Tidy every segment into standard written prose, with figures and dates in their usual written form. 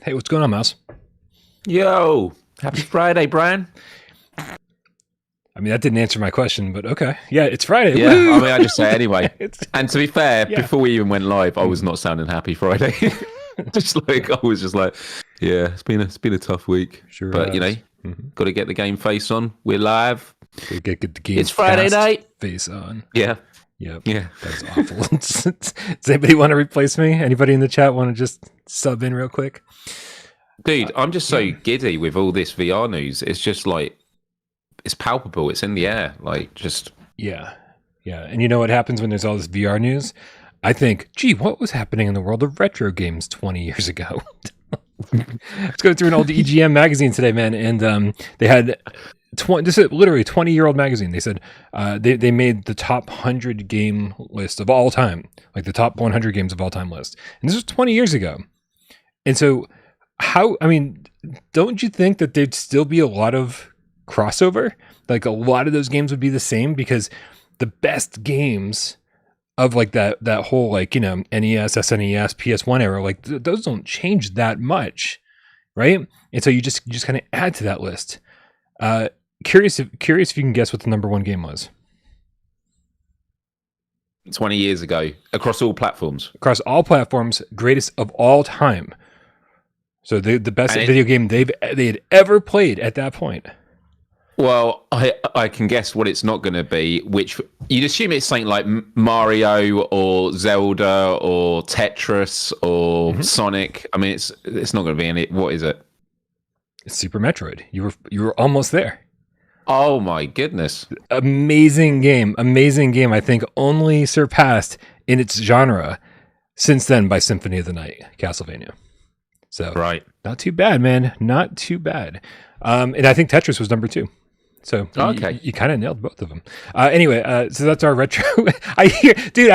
Hey, what's going on, Myles? Yo, happy Friday, Brian. I mean, that didn't answer my question, but okay. Yeah, it's Friday. Yeah, Woo! I mean, I just say anyway. And to be fair, Yeah. before we even went live, I was not sounding happy Friday. I was just like, yeah, it's been a tough week. Sure but has. you know, got to get the game face on. We're live. We get the game. It's Friday night. Face on. Yeah. Yep. Yeah. That's awful. Does anybody want to replace me? Anybody in the chat want to just sub in real quick? Dude, I'm just so giddy with all this VR news. It's just like, it's palpable. It's in the air. Like, just... Yeah. And you know what happens when there's all this VR news? I think, gee, what was happening in the world of retro games 20 years ago? Let's go through an old EGM magazine today, man. And they had... this is literally a 20-year-old magazine. They said they made the top 100 game list of all time, like the top 100 games of all time list. And this was 20 years ago. And so don't you think that there'd still be a lot of crossover? Like a lot of those games would be the same, because the best games of like that whole, like, you know, NES, SNES, PS1 era, like those don't change that much, right? And so you just kind of add to that list. Curious if you can guess what the number one game was. 20 years ago, across all platforms. Across all platforms, greatest of all time. So the best video game they had ever played at that point. Well, I can guess what it's not going to be, which you'd assume it's something like Mario or Zelda or Tetris or Sonic. I mean, it's not going to be any. What is it? It's Super Metroid. You were almost there. Oh my goodness. Amazing game. I think only surpassed in its genre since then by Symphony of the Night, Castlevania. So right. Not too bad, man. Not too bad. And I think Tetris was number 2. So okay, you kind of nailed both of them. Anyway, so that's our retro. I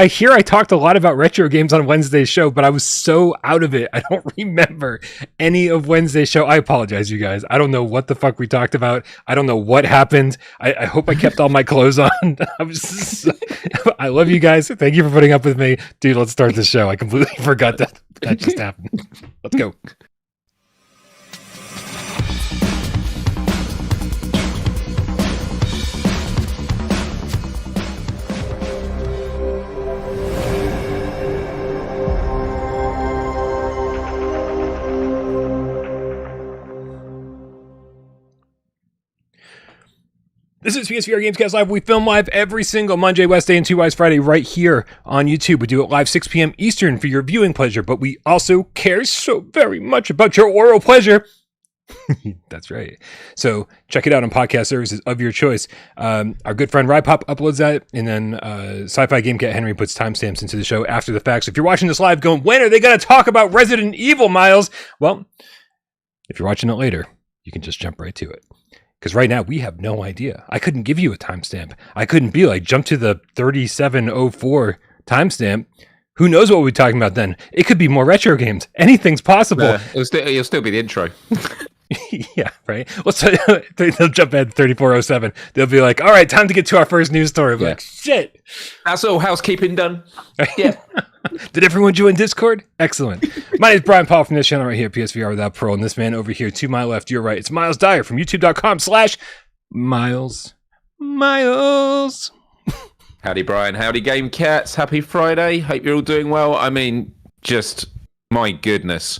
hear I talked a lot about retro games on Wednesday's show, but I was so out of it. I don't remember any of Wednesday's show. I apologize, you guys. I don't know what the fuck we talked about. I don't know what happened. I hope I kept all my clothes on. I love you guys. Thank you for putting up with me. Dude, let's start the show. I completely forgot that just happened. Let's go. This is PSVR GAMESCAST Live. We film live every single Monday, Wednesday, and 2 Wise Friday right here on YouTube. We do it live 6 p.m. Eastern for your viewing pleasure, but we also care so very much about your oral pleasure. That's right. So check it out on podcast services of your choice. Our good friend RyPop uploads that, and then Sci-Fi Game Cat Henry puts timestamps into the show after the fact. So if you're watching this live going, when are they going to talk about Resident Evil, Myles? Well, if you're watching it later, you can just jump right to it. Because right now, we have no idea. I couldn't give you a timestamp. I couldn't be like, jump to the 3704 timestamp. Who knows what we'll be talking about then? It could be more retro games. Anything's possible. It'll still be the intro. Yeah, right? Well, so they'll jump at 3407. They'll be like, all right, time to get to our first news story. Yeah. Like, shit. That's all housekeeping done. Yeah. Did everyone join Discord? Excellent. My name is Brian Paul from this channel right here, PSVR Without Parole. And this man over here to my left, your right, it's Myles Dyer from youtube.com/Myles. Myles. Howdy, Brian. Howdy, Game Cats. Happy Friday. Hope you're all doing well. I mean, just, my goodness.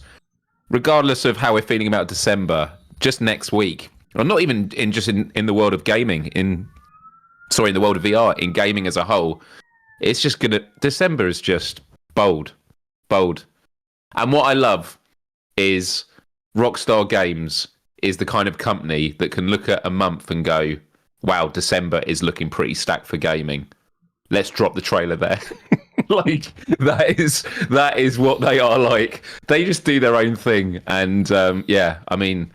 Regardless of how we're feeling about December, just next week, or not even in the world of gaming, in the world of VR, in gaming as a whole, it's just December is just bold. And what I love is Rockstar Games is the kind of company that can look at a month and go, wow, December is looking pretty stacked for gaming. Let's drop the trailer there. Like, that is what they are like. They just do their own thing. And I mean,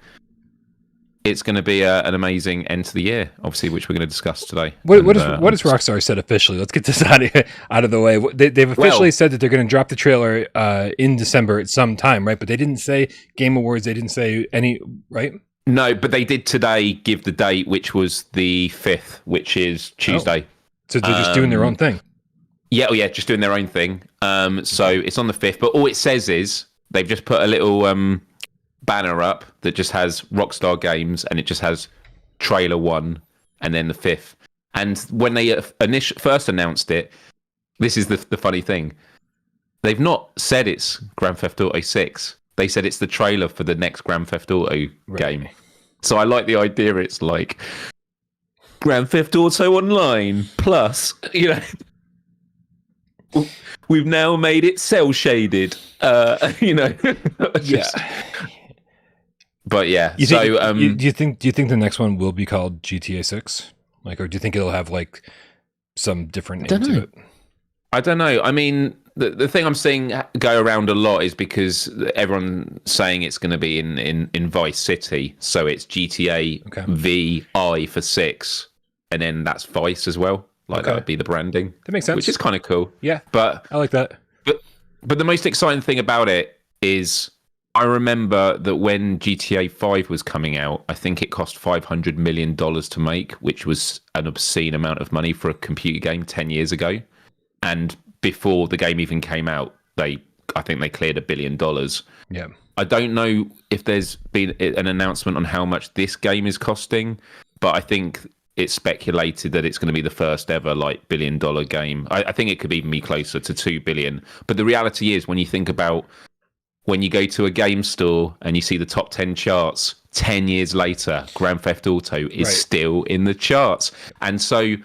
it's going to be an amazing end to the year, obviously, which we're going to discuss today. What has Rockstar said officially? Let's get this out of the way. They've officially said that they're going to drop the trailer in December at some time, right? But they didn't say Game Awards. They didn't say any, right? No, but they did today give the date, which was the 5th, which is Tuesday. Oh. So they're just doing their own thing. Yeah, just doing their own thing. So it's on the 5th, but all it says is they've just put a little banner up that just has Rockstar Games, and it just has trailer 1 and then the 5th. And when they first announced it, this is the funny thing. They've not said it's Grand Theft Auto 6. They said it's the trailer for the next Grand Theft Auto game. So I like the idea. It's like Grand Theft Auto Online plus, we've now made it cell shaded. Yeah. But yeah. Do you think the next one will be called GTA 6? Like, or do you think it'll have like some different name to it? I don't know. I mean, the thing I'm seeing go around a lot is because everyone's saying it's going to be in Vice City, so it's GTA VI for 6, and then that's Vice as well. That would be the branding. That makes sense. Which is kind of cool. Yeah, but I like that. But the most exciting thing about it is, I remember that when GTA 5 was coming out, I think it cost $500 million to make, which was an obscene amount of money for a computer game 10 years ago. And before the game even came out, I think they cleared $1 billion. Yeah. I don't know if there's been an announcement on how much this game is costing, but I think it's speculated that it's going to be the first ever $1 billion game. I think it could even be closer to $2 billion. But the reality is, when you think about when you go to a game store and you see the top 10 charts, 10 years later, Grand Theft Auto is still in the charts. And so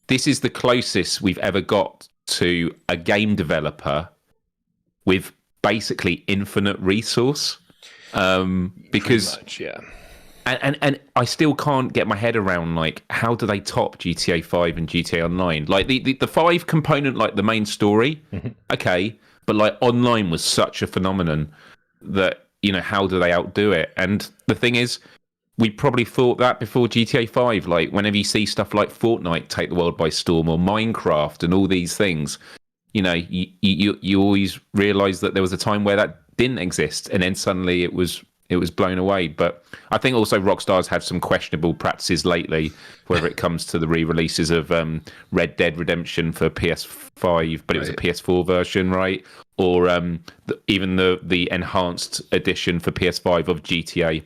this is the closest we've ever got to a game developer with basically infinite resource. Because much, yeah. And I still can't get my head around, like, how do they top GTA 5 and GTA Online? Like, the 5 component, like the main story, okay, but like online was such a phenomenon that, how do they outdo it? And the thing is, we probably thought that before GTA 5. Like, whenever you see stuff like Fortnite take the world by storm, or Minecraft and all these things, you always realise that there was a time where that didn't exist, and then suddenly it was blown away. But I think also Rockstar's had some questionable practices lately, whether it comes to the re-releases of Red Dead Redemption for PS5, but it was a PS4 version, right? Or even the enhanced edition for PS5 of GTA.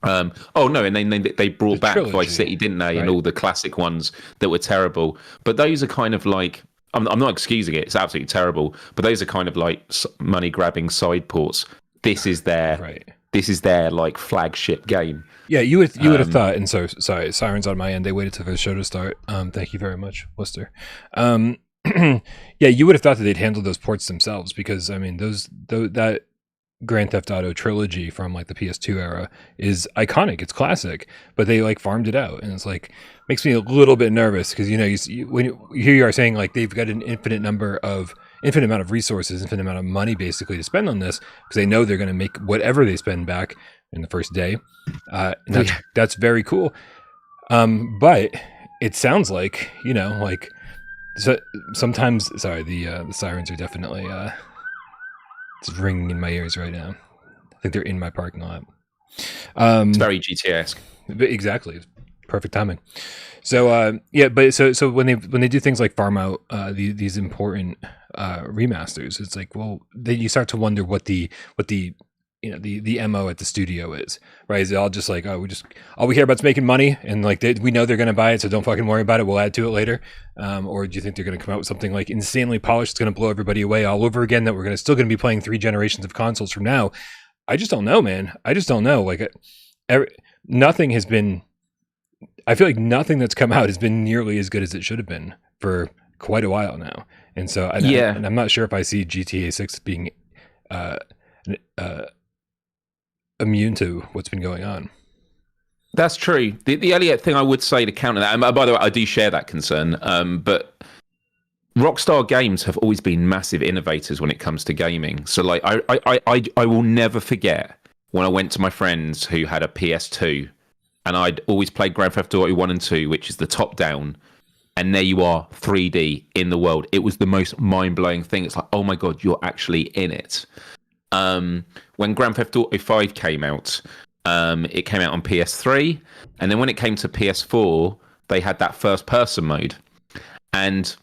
And then they brought back trilogy, Vice City, didn't they? And all the classic ones that were terrible. But those are kind of like, I'm not excusing it, it's absolutely terrible, but those are kind of like money-grabbing side ports. This is their like flagship game. Yeah, you would have thought, and so sorry, sirens on my end. They waited till the show to start. Thank you very much, Worcester. Yeah, you would have thought that they'd handle those ports themselves, because I mean, that Grand Theft Auto trilogy from like the PS2 era is iconic. It's classic, but they like farmed it out, and it's like makes me a little bit nervous, because here you are saying like they've got an infinite amount of resources, infinite amount of money basically to spend on this, because they know they're going to make whatever they spend back in the first day. And that's very cool. But it sounds like, so sometimes, sorry, the sirens are definitely it's ringing in my ears right now. I think they're in my parking lot. It's very GTA-esque. Exactly. Perfect timing. So so when they do things like farm out these important remasters, it's like, well, then you start to wonder what the MO at the studio is, right? Is it all just like, all we care about is making money, and like we know they're going to buy it, so don't fucking worry about it, we'll add to it later? Or do you think they're going to come out with something like insanely polished, it's going to blow everybody away all over again, that we're still going to be playing 3 generations of consoles from now? I just don't know, man. I just don't know. Like, nothing has been, I feel like nothing that's come out has been nearly as good as it should have been for quite a while now. And so and I'm not sure if I see GTA 6 being immune to what's been going on. That's true. The only thing I would say to counter that, and by the way, I do share that concern, but Rockstar Games have always been massive innovators when it comes to gaming. So like, I will never forget when I went to my friends who had a PS2, and I'd always played Grand Theft Auto 1 and 2, which is the top down, and there you are, 3D in the world. It was the most mind-blowing thing. It's like, oh my God, you're actually in it. When Grand Theft Auto 5 came out, it came out on PS3, and then when it came to PS4, they had that first-person mode. And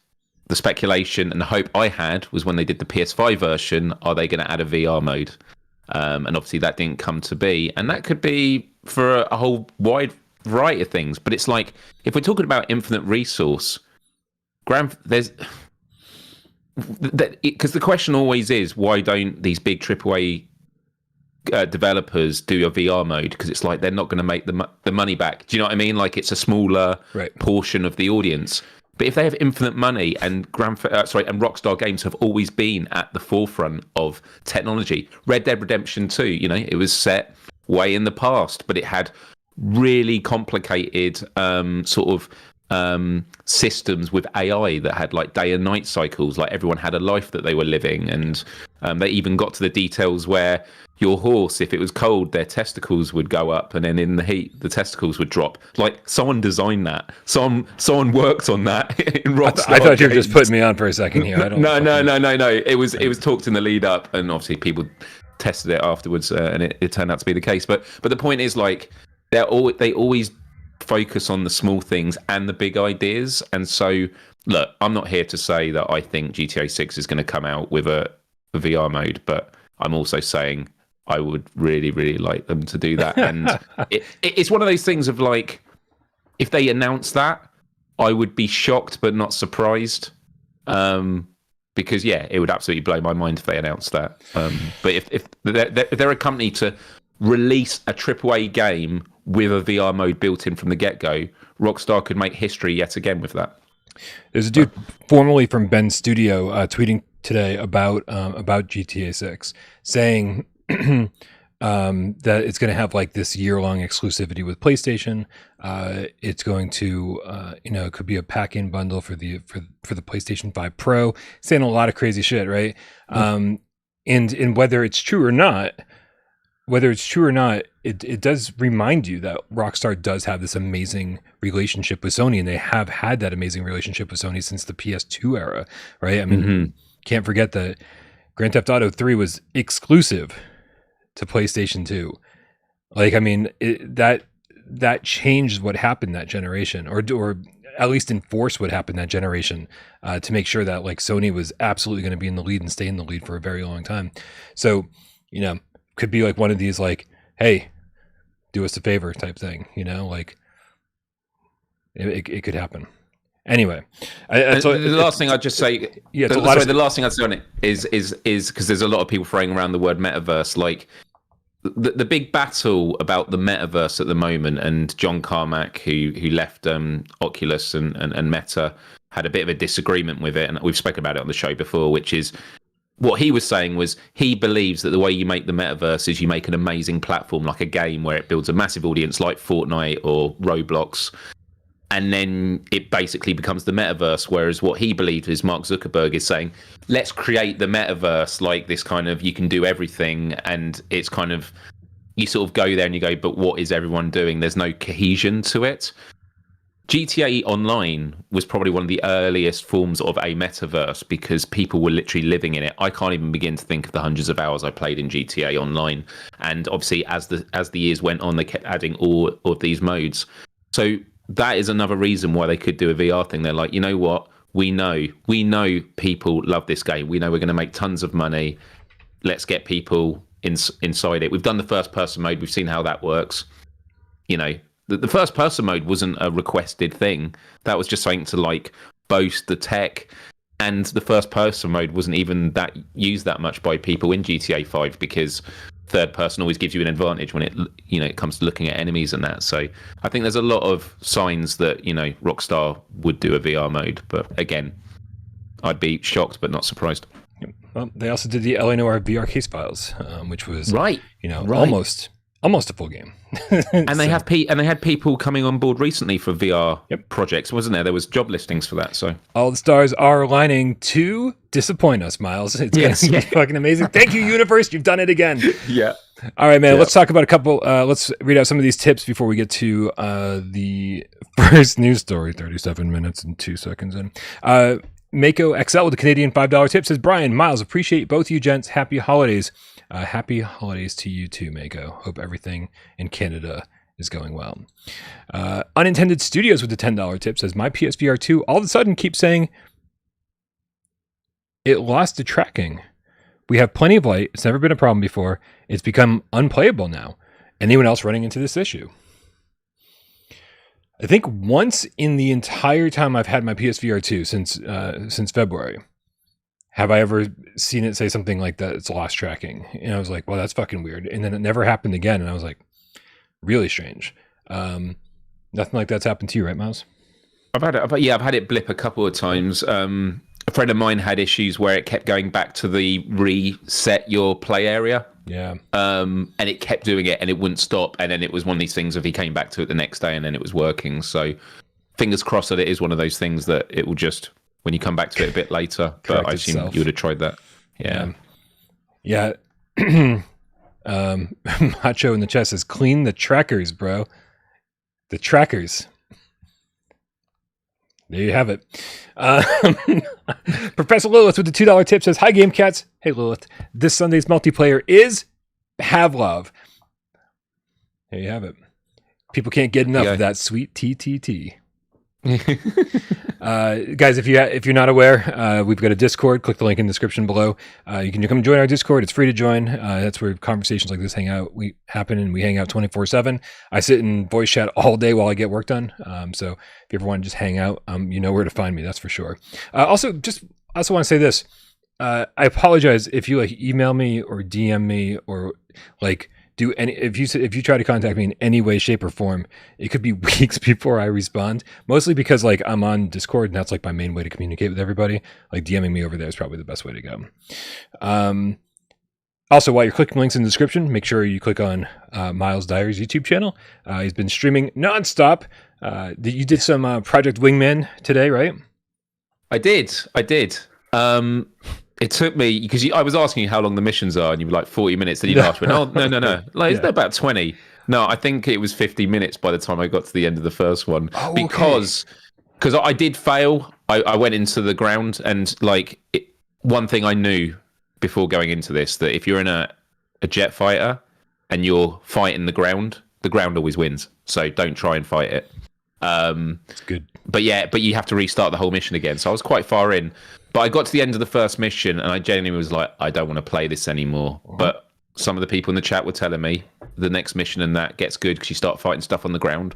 the speculation and the hope I had was, when they did the PS5 version, are they going to add a VR mode? and obviously that didn't come to be. And that could be for a whole wide variety of things. But it's like, if we're talking about infinite resource, there's... Because the question always is, why don't these big AAA developers do a VR mode? Because it's like they're not going to make the money back. Do you know what I mean? Like, it's a smaller portion of the audience. But if they have infinite money, and Rockstar Games have always been at the forefront of technology. Red Dead Redemption 2, it was set way in the past, but it had really complicated systems with AI that had like day and night cycles. Like, everyone had a life that they were living, and they even got to the details where your horse, if it was cold, their testicles would go up, and then in the heat, the testicles would drop. Like, someone designed that. Someone worked on that in Rockstar. I thought you were just putting me on for a second here. No. It was talked in the lead up, and obviously people tested it afterwards, and it turned out to be the case. But the point is, like, they always focus on the small things and the big ideas. And so, look, I'm not here to say that I think GTA 6 is going to come out with a VR mode, but I'm also saying I would really, really like them to do that. And it's one of those things of, like, if they announce that, I would be shocked but not surprised. Because, yeah, it would absolutely blow my mind if they announced that. But if they're a company to release a AAA game with a VR mode built in from the get-go, Rockstar could make history yet again with that. There's a dude formerly from Ben's studio tweeting today about GTA 6, saying that it's going to have like this year-long exclusivity with PlayStation. It's going to, it could be a pack-in bundle for the PlayStation 5 Pro. Saying a lot of crazy shit, right? And whether it's true or not, it does remind you that Rockstar does have this amazing relationship with Sony, and they have had that amazing relationship with Sony since the PS2 era, right? I mean, can't forget that Grand Theft Auto 3 was exclusive to PlayStation 2. Like, I mean, that changed what happened that generation, or at least enforced what happened that generation, to make sure that, like, Sony was absolutely going to be in the lead and stay in the lead for a very long time. So, could be like one of these, like, hey, do us a favor type thing, like it could happen. Anyway, the last thing I'd just say, the last thing I'd say on it is because there's a lot of people throwing around the word metaverse. Like, the big battle about the metaverse at the moment, and John Carmack, who left Oculus and Meta, had a bit of a disagreement with it, and we've spoken about it on the show before, which is, what he was saying was, he believes that the way you make the metaverse is you make an amazing platform, like a game where it builds a massive audience like Fortnite or Roblox, and then it basically becomes the metaverse. Whereas what he believes is, Mark Zuckerberg is saying, let's create the metaverse like this kind of, you can do everything, and it's kind of, you sort of go there and you go, but what is everyone doing? There's no cohesion to it. GTA Online was probably one of the earliest forms of a metaverse, because people were literally living in it. I can't even begin to think of the hundreds of hours I played in GTA Online. And obviously, as the years went on, they kept adding all of these modes. So that is another reason why they could do a VR thing. They're like, you know what? We know people love this game. We know we're going to make tons of money. Let's get people inside it. We've done the first person mode. We've seen how that works. The first person mode wasn't a requested thing. That was just something to, like, boast the tech. And the first person mode wasn't even that used that much by people in GTA 5, because third person always gives you an advantage when it comes to looking at enemies and that. So I think there's a lot of signs that, Rockstar would do a VR mode. But again, I'd be shocked but not surprised. Well, they also did the LA Noire VR case files, which was almost a full game. And they had people coming on board recently for VR projects, wasn't there? There was job listings for that. So all the stars are aligning to disappoint us, Myles. It's going to be fucking amazing. Thank you, universe. You've done it again. Yeah. All right, man. Yeah. Let's talk about a couple. Let's read out some of these tips before we get to the first news story. 37 minutes and 2 seconds in. Mako XL with a Canadian $5 tip says, Brian, Myles, appreciate both you gents. Happy holidays. Happy holidays to you too, Mako. Hope everything in Canada is going well. Unintended Studios with the $10 tip says, my PSVR2 all of a sudden keeps saying it lost the tracking. We have plenty of light. It's never been a problem before. It's become unplayable now. Anyone else running into this issue? I think once in the entire time I've had my PSVR2 since February, have I ever seen it say something like that? It's lost tracking. And I was like, well, that's fucking weird. And then it never happened again. And I was like, really strange. Nothing like that's happened to you, right, Myles? I've had it blip a couple of times. A friend of mine had issues where it kept going back to the reset your play area. Yeah. And it kept doing it and it wouldn't stop. And then it was one of these things of he came back to it the next day and then it was working. So fingers crossed that it is one of those things that it will just, when you come back to it a bit later, but I assume you would have tried that. Yeah. Yeah. Macho in the chat says, clean the trackers, bro. The trackers. There you have it. Professor Lilith with the $2 tip says, hi, Game Cats. Hey, Lilith. This Sunday's multiplayer is Pavlov. There you have it. People can't get enough of that sweet TTT. Guys, if you're not aware, we've got a Discord. Click the link in the description below. You can come join our Discord. It's free to join. That's where conversations like this happen, and we hang out 24/7. I sit in voice chat all day while I get work done. So if you ever want to just hang out, you know where to find me. That's for sure. I also want to say this. I apologize if you email me or DM me or do any, if you try to contact me in any way, shape, or form, it could be weeks before I respond. Mostly because I'm on Discord and that's my main way to communicate with everybody. DMing me over there is probably the best way to go. Also, while you're clicking links in the description, make sure you click on Myles Diary's YouTube channel. He's been streaming nonstop. You did some Project Wingman today, right? I did. It took me, because I was asking you how long the missions are, and you were like 40 minutes, then you asked me, oh, no. Isn't it about 20? No, I think it was 50 minutes by the time I got to the end of the first one. Oh, because I did fail. I went into the ground, and one thing I knew before going into this, that if you're in a jet fighter and you're fighting the ground always wins. So don't try and fight it. It's good. But you have to restart the whole mission again. So I was quite far in. But I got to the end of the first mission and I genuinely was like, I don't want to play this anymore. But some of the people in the chat were telling me the next mission and that gets good because you start fighting stuff on the ground.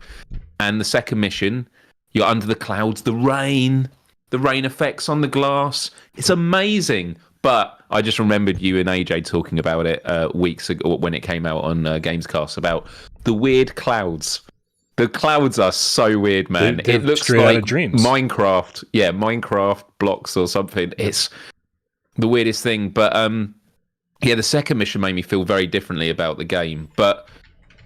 And the second mission, you're under the clouds, the rain effects on the glass. It's amazing. But I just remembered you and AJ talking about it weeks ago when it came out on GAMESCAST about the weird clouds. The clouds are so weird, man. It looks straight out of dreams. Minecraft. Yeah, Minecraft blocks or something. It's the weirdest thing. But the second mission made me feel very differently about the game. But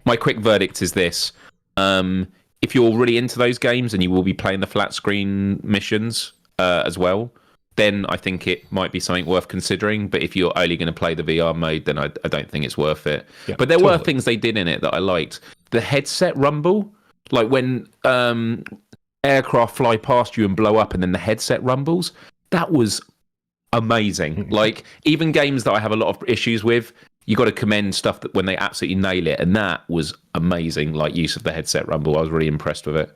my quick verdict is this. If you're really into those games and you will be playing the flat screen missions as well, then I think it might be something worth considering. But if you're only going to play the VR mode, then I don't think it's worth it. Yeah, but there were things they did in it that I liked. The headset rumble, when aircraft fly past you and blow up and then the headset rumbles, that was amazing. Even games that I have a lot of issues with, you got to commend stuff that when they absolutely nail it, and that was amazing, use of the headset rumble. I was really impressed with it.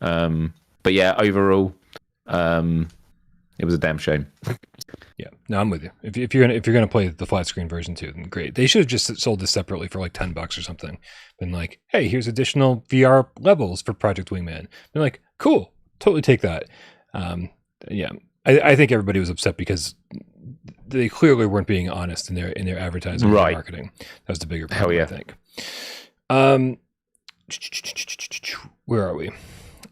But yeah, overall, it was a damn shame. Yeah, no, I'm with you. If you're gonna play the flat screen version too, then great. They should have just sold this separately for $10 or something. Been hey, here's additional VR levels for Project Wingman. Been cool, totally take that. Yeah, I think everybody was upset because they clearly weren't being honest in their advertising and marketing. That was the bigger problem, I think. Where are we?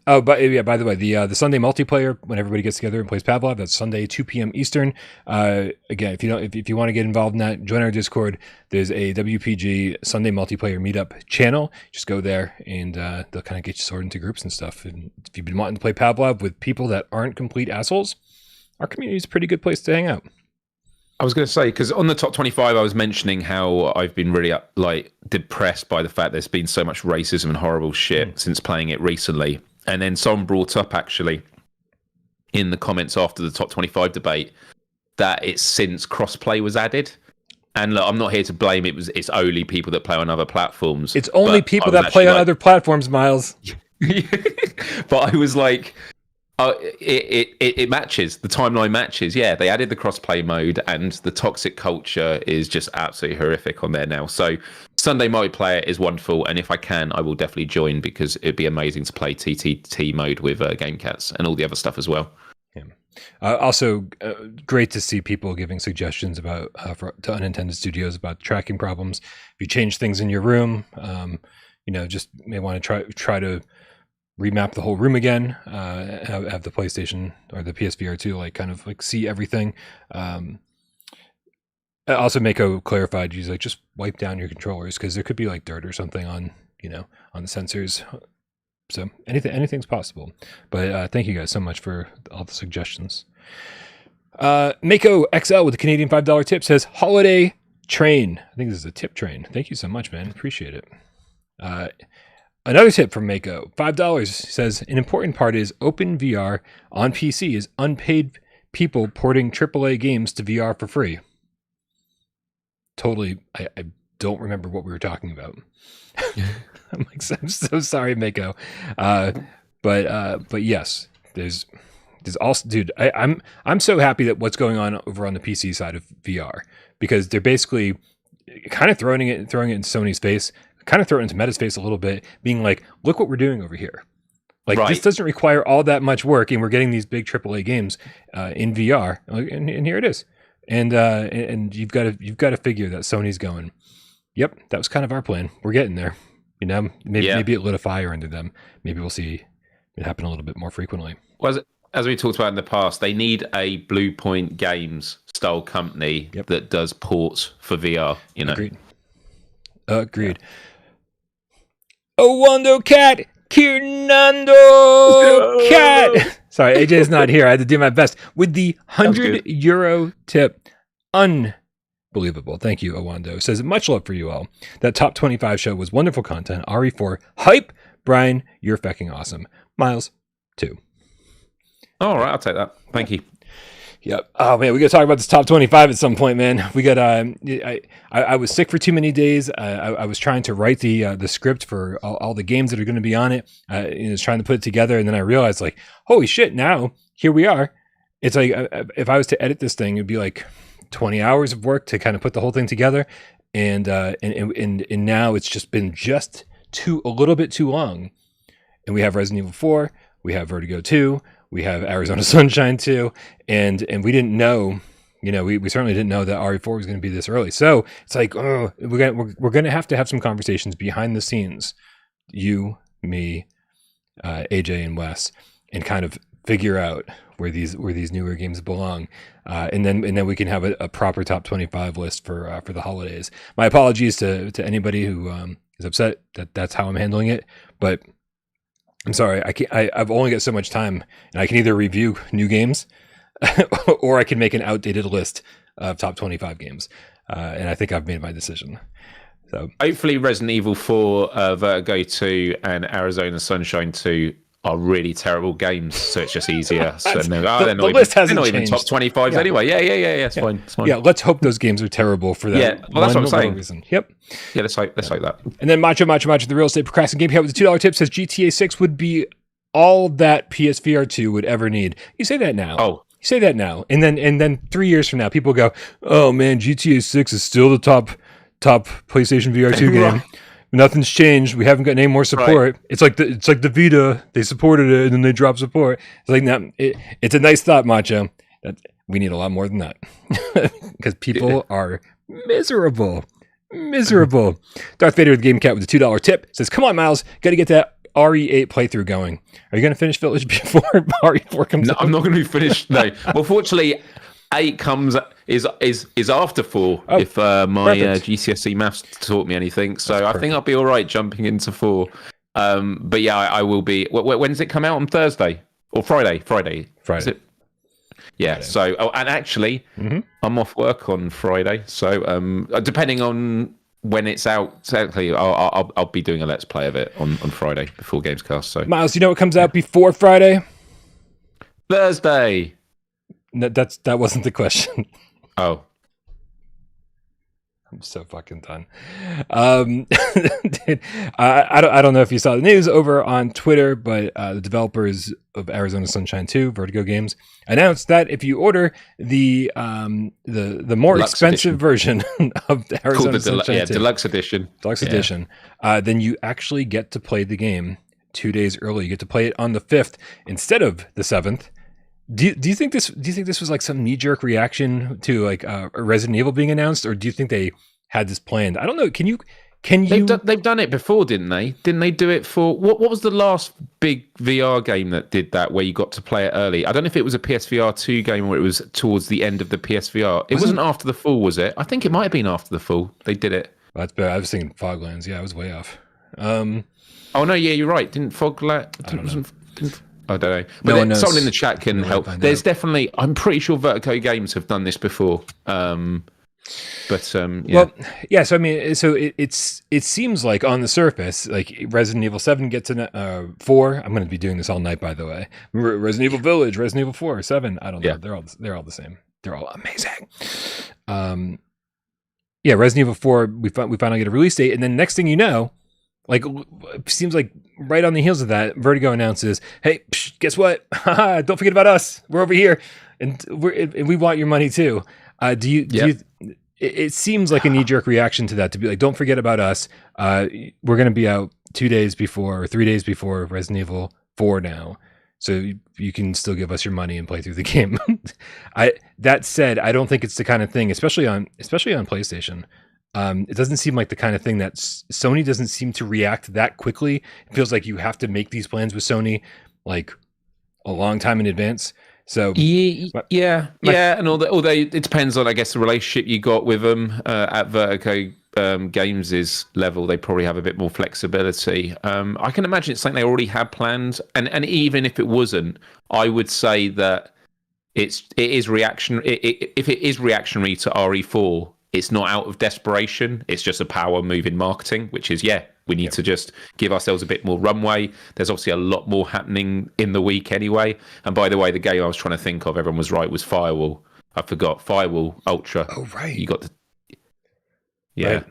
Oh, but yeah, by the way, the Sunday multiplayer, when everybody gets together and plays Pavlov, that's Sunday, 2 p.m. Eastern. Again, if you want to get involved in that, join our Discord. There's a WPG Sunday Multiplayer Meetup channel. Just go there and they'll kind of get you sorted into groups and stuff. And if you've been wanting to play Pavlov with people that aren't complete assholes, our community is a pretty good place to hang out. I was going to say, because on the top 25, I was mentioning how I've been really depressed by the fact there's been so much racism and horrible shit since playing it recently. And then someone brought up actually in the comments after the top 25 debate that it's since crossplay was added. And look, I'm not here to blame it. It's only people that play on other platforms. It's only people that play on other platforms, Myles. But I was It matches. The timeline matches. Yeah, they added the crossplay mode, and the toxic culture is just absolutely horrific on there now. So Sunday Multiplayer is wonderful, and if I can, I will definitely join because it'd be amazing to play TTT mode with GameCats and all the other stuff as well. Yeah. Also, great to see people giving suggestions about to unintended studios about tracking problems. If you change things in your room, just may want to try to remap the whole room again. Have the PlayStation or the PSVR2 kind of see everything. Also, Mako clarified, he's like, just wipe down your controllers because there could be dirt or something on on the sensors. So anything's possible. But thank you guys so much for all the suggestions. Mako XL with the Canadian $5 tip says holiday train. I think this is a tip train. Thank you so much, man. Appreciate it. Another tip from Mako, $5, says an important part is openVR on PC is unpaid people porting AAA games to VR for free. Totally, I don't remember what we were talking about. I'm so sorry, Mako. But yes, there's also, dude, I'm so happy that what's going on over on the PC side of VR, because they're basically kind of throwing it in Sony's face, kind of throwing it into Meta's face a little bit, being like, look what we're doing over here. This doesn't require all that much work, and we're getting these big AAA games in VR, and here it is. And you've got to figure that Sony's going, yep, that was kind of our plan. We're getting there. Maybe it lit a fire under them. Maybe we'll see it happen a little bit more frequently. As we talked about in the past, they need a Blue Point Games style company that does ports for VR. Agreed. Owando cat, Kirnando cat. Sorry, AJ's not here. I had to do my best with the €100 tip. Unbelievable. Thank you, Owando. Says much love for you all. That top 25 show was wonderful content. RE4 hype. Brian, you're fucking awesome. Myles 2. All right, I'll take that. Thank you. Yep. Oh man, we got to talk about this top 25 at some point, man. We got. I was sick for too many days. I was trying to write the script for all the games that are going to be on it. I was trying to put it together, and then I realized, holy shit! Now here we are. It's like if I was to edit this thing, it'd be 20 hours of work to kind of put the whole thing together, and now it's just been a little bit too long. And we have Resident Evil 4, we have Vertigo 2. We have Arizona Sunshine 2, and we didn't know, we certainly didn't know that RE4 was going to be this early. So it's we're going to have some conversations behind the scenes, you, me, AJ, and Wes, and kind of figure out where these newer games belong, and then we can have a proper top 25 list for the holidays. My apologies to anybody who is upset that's how I'm handling it, but I'm sorry, I've only got so much time, and I can either review new games or I can make an outdated list of top 25 games. And I think I've made my decision. So hopefully Resident Evil 4, Vertigo 2, and Arizona Sunshine 2 are really terrible games, so it's just easier. So the list hasn't changed. Even top 25s anyway. Yeah, it's fine. It's fine. Yeah, let's hope those games are terrible for that. Yeah, well, that's what I'm saying. Reason. Yep. Yeah, let's hope that. And then Macho, the real estate procrastinating game with a $2 tip says GTA 6 would be all that PSVR2 would ever need. You say that now. Oh. You say that now, and then 3 years from now, people go, "Oh man, GTA 6 is still the top PlayStation VR2 game." Nothing's changed. We haven't got any more support. Right. It's like the Vita. They supported it and then they dropped support. It's like that. It's a nice thought, Macho. That we need a lot more than that because people are miserable. Darth Vader with Game Cat with a $2 tip says, "Come on, Myles, got to get that RE8 playthrough going. Are you going to finish Village before RE4 comes out?" I'm not going to be finished. No. Well, fortunately, 8 is after 4 if my GCSE maths taught me anything. So I think I'll be all right jumping into 4. But yeah, I will be. When does it come out? On Thursday or Friday? Friday. Is it? Yeah. Friday. So and actually, I'm off work on Friday. So depending on when it's out, exactly, I'll be doing a Let's Play of it on Friday before GamesCast. So Myles, you know what comes out before Friday? Thursday. No, that wasn't the question. Oh. I'm so fucking done. Dude, I don't know if you saw the news over on Twitter, but the developers of Arizona Sunshine 2, Vertigo Games, announced that if you order the more Deluxe expensive version of the Arizona Sunshine 2, Deluxe Edition, then you actually get to play the game 2 days early. You get to play it on the 5th instead of the 7th. Do you think this was like some knee-jerk reaction to like Resident Evil being announced, or do you think they had this planned? I don't know. Can you? They've done it before, didn't they? Didn't they do it for what was the last big VR game that did that, where you got to play it early? I don't know if it was a PSVR2 game or it was towards the end of the PSVR. It wasn't after the fall, was it? I think it might have been after the fall. They did it. That's bad. I was thinking Foglands. Yeah, I was way off. Oh no, yeah, you're right. Didn't Foglands? I don't know. But No someone in the chat can help. There's definitely, I'm pretty sure Vertigo Games have done this before. Yeah. Well, yeah. So I mean, it seems like on the surface, like Resident Evil 7 gets in 4. I'm going to be doing this all night, by the way. Resident Evil Village, Resident Evil 4, 7. I don't know. Yeah. They're all the same. They're all amazing. Yeah, Resident Evil 4. We finally get a release date, and then next thing you know, like, it seems like right on the heels of that, Vertigo announces, "Hey, guess what? Don't forget about us. We're over here, and we want your money too." Do you? It seems like a knee-jerk reaction to that, to be like, "Don't forget about us. We're going to be out 2 days before or 3 days before Resident Evil 4 now, so you can still give us your money and play through the game." That said, I don't think it's the kind of thing, especially on PlayStation. It doesn't seem like the kind of thing that Sony doesn't seem to react that quickly. It feels like you have to make these plans with Sony like a long time in advance. So and although it depends on, I guess, the relationship you got with them at Vertigo Games' level, they probably have a bit more flexibility. I can imagine it's something they already had planned, and even if it wasn't, I would say that it is reaction. If it is reactionary to RE4. It's not out of desperation. It's just a power move in marketing, which is, we need to just give ourselves a bit more runway. There's obviously a lot more happening in the week anyway. And by the way, the game I was trying to think of, everyone was right, was Firewall. I forgot. Firewall Ultra. Oh, right. You got the... Yeah. Right.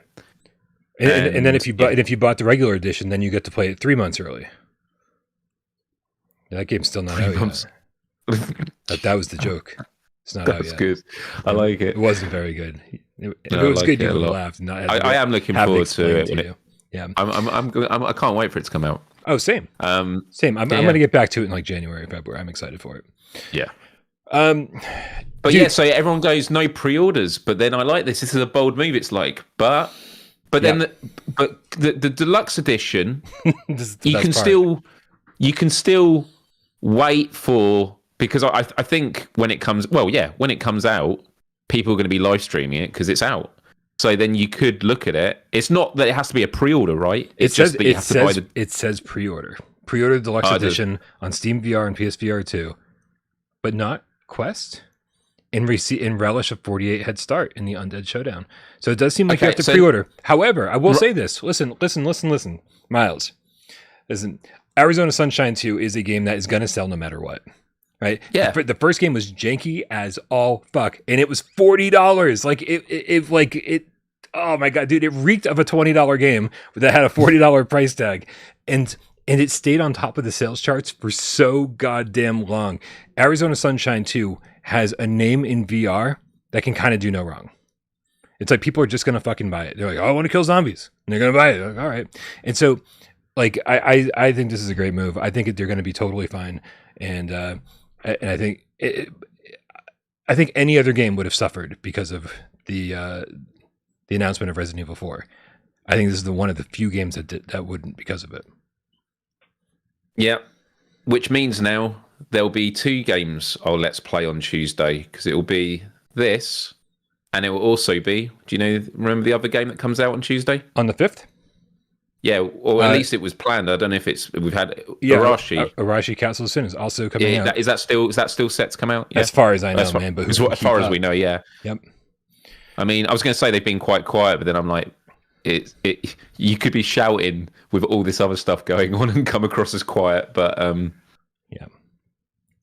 And then if you bought the regular edition, then you get to play it 3 months early. That game's still not out yet. That was the joke. It's not out yet. Good. I like it. It wasn't very good. If it was good, you would have laughed. I am looking forward to it. Yeah, I can't wait for it to come out. Oh, same. Same. I'm going to get back to it in like January, February. I'm excited for it. Yeah. So everyone goes no pre-orders, but then I like this. This is a bold move. It's like, but then the deluxe edition, you can still wait for, because I think when it comes out, people are going to be live streaming it because it's out. So then you could look at it. It's not that it has to be a pre-order, right? It says pre-order. Pre-order the deluxe edition on Steam VR and PSVR2, but not Quest. In relish of 48 head start in the Undead Showdown. So it does seem like you have to pre-order. However, I will say this. Listen, Myles. Listen, Arizona Sunshine 2 is a game that is going to sell no matter what. Right? Yeah. The first game was janky as all fuck, and it was $40. Like it. Oh my god, dude! It reeked of a $20 game that had a $40 price tag, and it stayed on top of the sales charts for so goddamn long. Arizona Sunshine 2 has a name in VR that can kind of do no wrong. It's like people are just gonna fucking buy it. They're like, "Oh, I want to kill zombies," and they're gonna buy it. Like, all right, and so like I think this is a great move. I think they're gonna be totally fine, and I think any other game would have suffered because of the announcement of Resident Evil 4. I think this is one of the few games that wouldn't because of it. Yeah, which means now there'll be 2 games I'll let's play on Tuesday, because it will be this, and it will also be. Do you remember the other game that comes out on Tuesday? On the 5th? Yeah, or at least it was planned. I don't know if we've had Arashi. Arashi Castle of Sin is also coming out. Is that still set to come out? Yeah? As far as I know, man. But as far as we know, yeah. Yep. I mean, I was going to say they've been quite quiet, but then I'm like, you could be shouting with all this other stuff going on and come across as quiet, but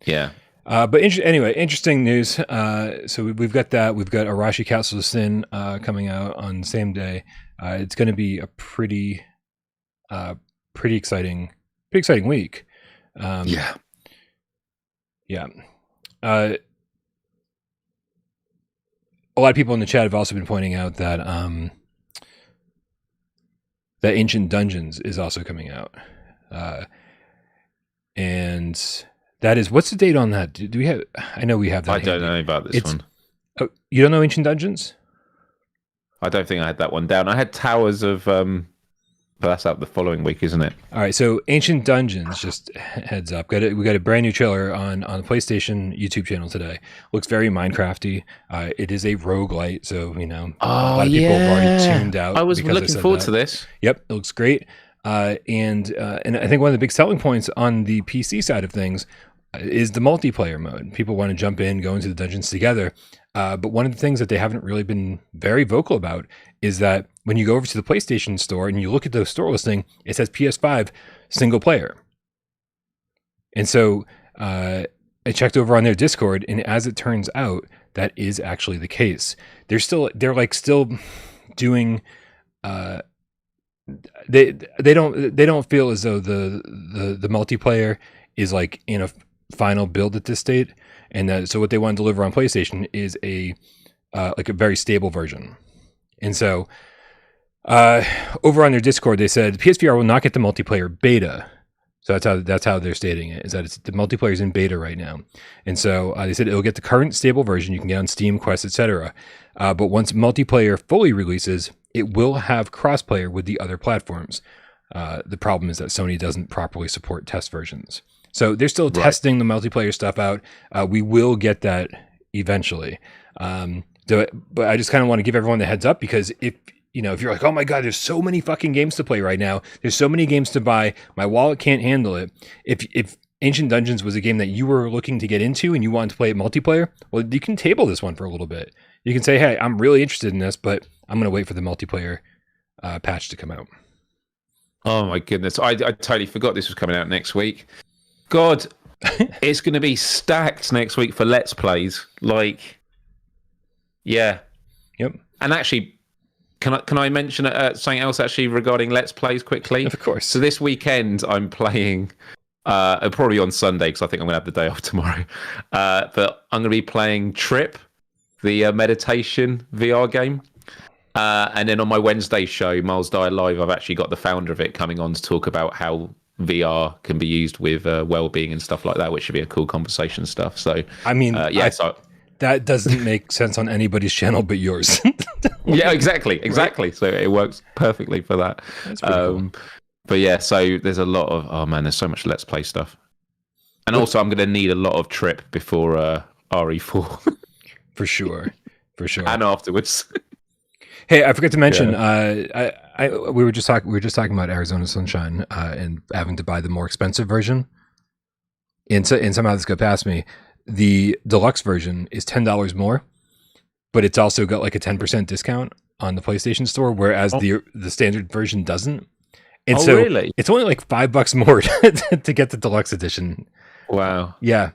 yeah. But anyway, interesting news. So we've got that. We've got Arashi Castle of Sin coming out on the same day. It's going to be a pretty exciting week. Yeah. A lot of people in the chat have also been pointing out that that Ancient Dungeons is also coming out, and that is, what's the date on that? Do we have? I know we have that. I don't know about this one. Oh, you don't know Ancient Dungeons? I don't think I had that one down. I had Towers of, but that's out the following week, isn't it? All right, so Ancient Dungeons, just heads up. We got a brand new trailer on the PlayStation YouTube channel today. Looks very Minecrafty. It is a roguelite, so a lot of people have already tuned out. I was looking forward to this. Yep, it looks great. And I think one of the big selling points on the PC side of things is the multiplayer mode. People want to jump in, go into the dungeons together. But one of the things that they haven't really been very vocal about is that when you go over to the PlayStation store and you look at the store listing, it says PS5 single player. And so I checked over on their Discord, and as it turns out, that is actually the case. They're still doing. They don't feel as though the multiplayer is like in a final build at this state, and so what they want to deliver on PlayStation is a very stable version. And so over on their Discord, they said PSVR will not get the multiplayer beta. So that's how they're stating it, is that the multiplayer is in beta right now. And so they said it'll get the current stable version you can get on Steam, Quest, etc. But once multiplayer fully releases, it will have crossplayer with the other platforms. The problem is that Sony doesn't properly support test versions. So they're still testing the multiplayer stuff out. We will get that eventually. But I just kind of want to give everyone the heads up, because if you're like, oh my God, there's so many fucking games to play right now. There's so many games to buy. My wallet can't handle it. If Ancient Dungeons was a game that you were looking to get into and you wanted to play it multiplayer, well, you can table this one for a little bit. You can say, hey, I'm really interested in this, but I'm going to wait for the multiplayer patch to come out. Oh my goodness. I totally forgot this was coming out next week. God, it's going to be stacked next week for Let's Plays. Yeah. Yep. And actually, can I mention something else actually regarding Let's Plays quickly? Of course. So this weekend I'm playing, probably on Sunday, because I think I'm going to have the day off tomorrow. But I'm going to be playing Trip, the meditation VR game. And then on my Wednesday show, Myles RE8 Live, I've actually got the founder of it coming on to talk about how VR can be used with well-being and stuff like that, which should be a cool conversation stuff. So I mean, that doesn't make sense on anybody's channel but yours. Yeah, exactly. Right? So it works perfectly for that. That's pretty cool. But yeah, so there's a lot of there's so much Let's Play stuff, and also I'm going to need a lot of Trip before RE4 for sure, and afterwards. Hey, I forgot to mention. We were just talking about Arizona Sunshine and having to buy the more expensive version, and somehow this got past me. The deluxe version is $10 more, but it's also got like a 10% discount on the PlayStation Store, whereas the standard version doesn't. And so really? It's only like $5 more to get the deluxe edition. Wow. Yeah.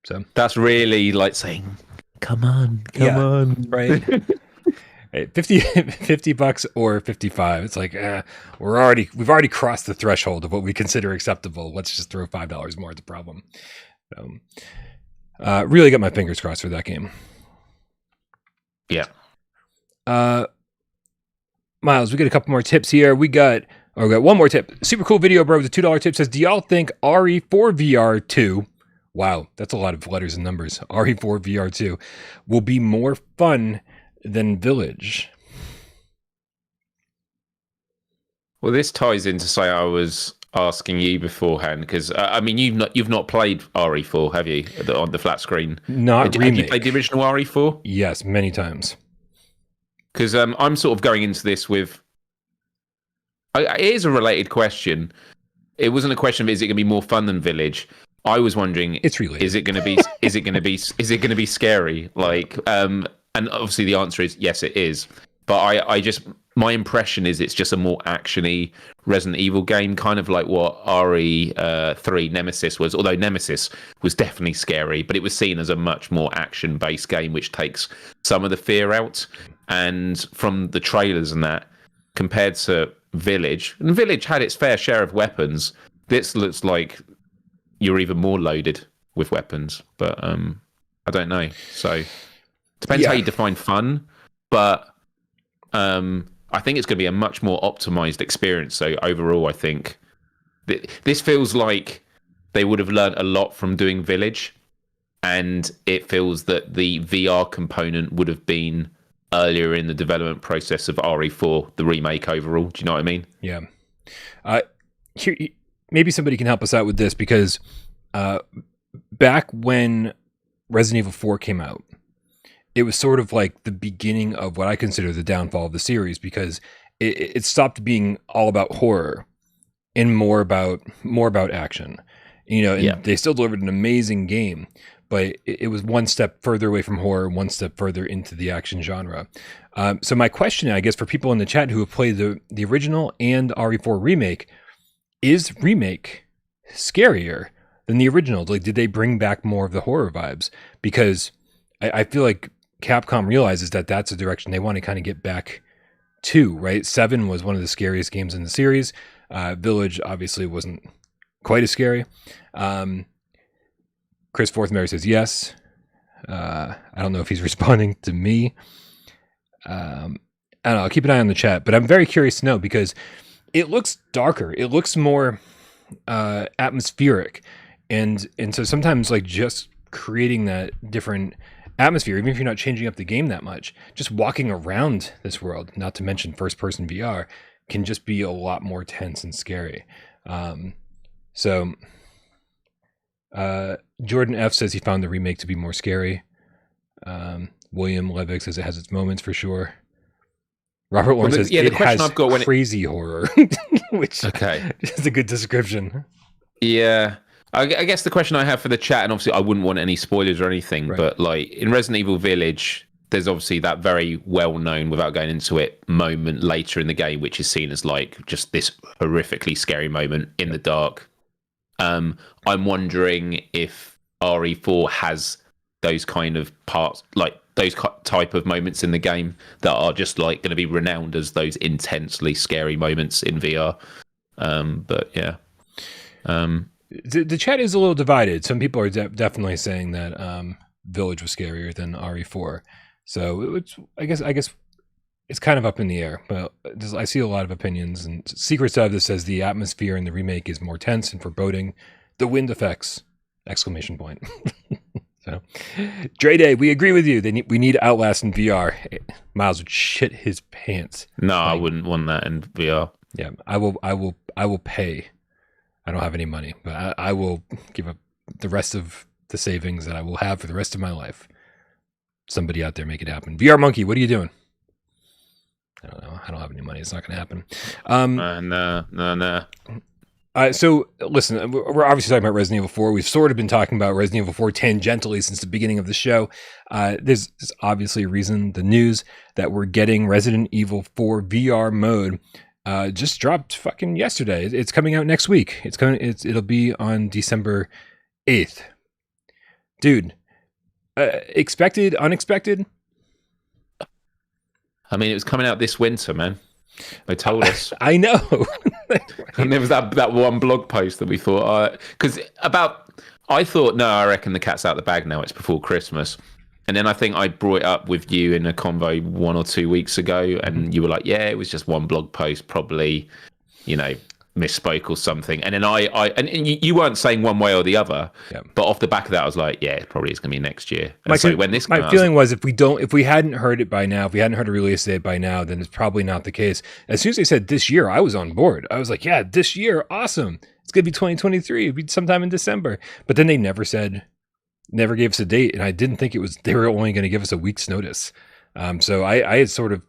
So that's really like saying, come on, right? $50 or $55. It's like we've already crossed the threshold of what we consider acceptable. Let's just throw $5 more at the problem. Really got my fingers crossed for that game. Yeah. Miles, we got a couple more tips here. We got one more tip. Super cool video, bro. The $2 tip says, do y'all think RE4VR2? Wow, that's a lot of letters and numbers. RE4VR2 will be more fun than Village? Well, this ties into say I was asking you beforehand, because I mean you've not played RE4, have you? On the flat screen. Not remake. Have you played the original RE4? Yes, many times. Because I'm sort of going into this with. It is a related question. It wasn't a question of is it going to be more fun than Village. I was wondering, it's related. Is it going to be scary? And obviously the answer is yes, it is. But my impression is it's just a more actiony Resident Evil game, kind of like what RE3 Nemesis was. Although Nemesis was definitely scary, but it was seen as a much more action-based game, which takes some of the fear out. And from the trailers and that, compared to Village, and Village had its fair share of weapons. This looks like you're even more loaded with weapons, but I don't know. So depends how you define fun, but I think it's going to be a much more optimized experience. So overall, I think this feels like they would have learned a lot from doing Village, and it feels that the VR component would have been earlier in the development process of RE4, the remake overall. Do you know what I mean? Yeah. Here, maybe somebody can help us out with this, because back when Resident Evil 4 came out, it was sort of like the beginning of what I consider the downfall of the series, because it stopped being all about horror and more about action. And they still delivered an amazing game, but it was one step further away from horror, one step further into the action genre. So my question, I guess, for people in the chat who have played the original and RE4 remake, is remake scarier than the original? Like, did they bring back more of the horror vibes? Because I feel like Capcom realizes that that's a direction they want to kind of get back to, right? 7 was one of the scariest games in the series. Village obviously wasn't quite as scary. Chris Forthmary says yes. I don't know if he's responding to me. I don't know. I'll keep an eye on the chat, but I'm very curious to know, because it looks darker. It looks more atmospheric. And so sometimes, like, just creating that different atmosphere, even if you're not changing up the game that much, just walking around this world, not to mention first-person VR, can just be a lot more tense and scary. So Jordan F says he found the remake to be more scary. William Levick says it has its moments for sure. Robert Lawrence says it has crazy horror, which is a good description. Yeah. I guess the question I have for the chat, and obviously I wouldn't want any spoilers or anything, but like in Resident Evil Village, there's obviously that very well-known, without going into it, moment later in the game, which is seen as like just this horrifically scary moment in the dark. I'm wondering if RE4 has those kind of parts, like those type of moments in the game that are just like going to be renowned as those intensely scary moments in VR. But yeah. The chat is a little divided. Some people are definitely saying that Village was scarier than RE4. So I guess it's kind of up in the air. But I see a lot of opinions. And Secret Sub that says the atmosphere in the remake is more tense and foreboding. The wind effects! ! So, Dre Day, we agree with you. We need Outlast in VR. Myles would shit his pants. No, I wouldn't want that in VR. Yeah, I will pay. I don't have any money, but I will give up the rest of the savings that I will have for the rest of my life. Somebody out there make it happen. VR Monkey, what are you doing? I don't know. I don't have any money. It's not going to happen. No. So, listen, we're obviously talking about Resident Evil 4. We've sort of been talking about Resident Evil 4 tangentially since the beginning of the show. There's obviously a reason, the news, that we're getting Resident Evil 4 VR mode just dropped fucking yesterday. It's coming out next week. It'll be on December 8th. Dude, expected, unexpected? I mean, it was coming out this winter, man. They told us. I know. And there was that one blog post that we thought, I thought, no, I reckon the cat's out the bag now. It's before Christmas. And then I think I brought it up with you in a convo 1 or 2 weeks ago, and you were like, yeah, it was just one blog post, probably, misspoke or something. And then and you weren't saying one way or the other, but off the back of that, I was like, yeah, it probably is going to be next year. And my feeling was if we hadn't heard it by now, if we hadn't heard a release date by now, then it's probably not the case. As soon as they said this year, I was on board. I was like, yeah, this year, awesome. It's going to be 2023. It'll be sometime in December. But then they never gave us a date, and I didn't think they were only going to give us a week's notice. So I had sort of,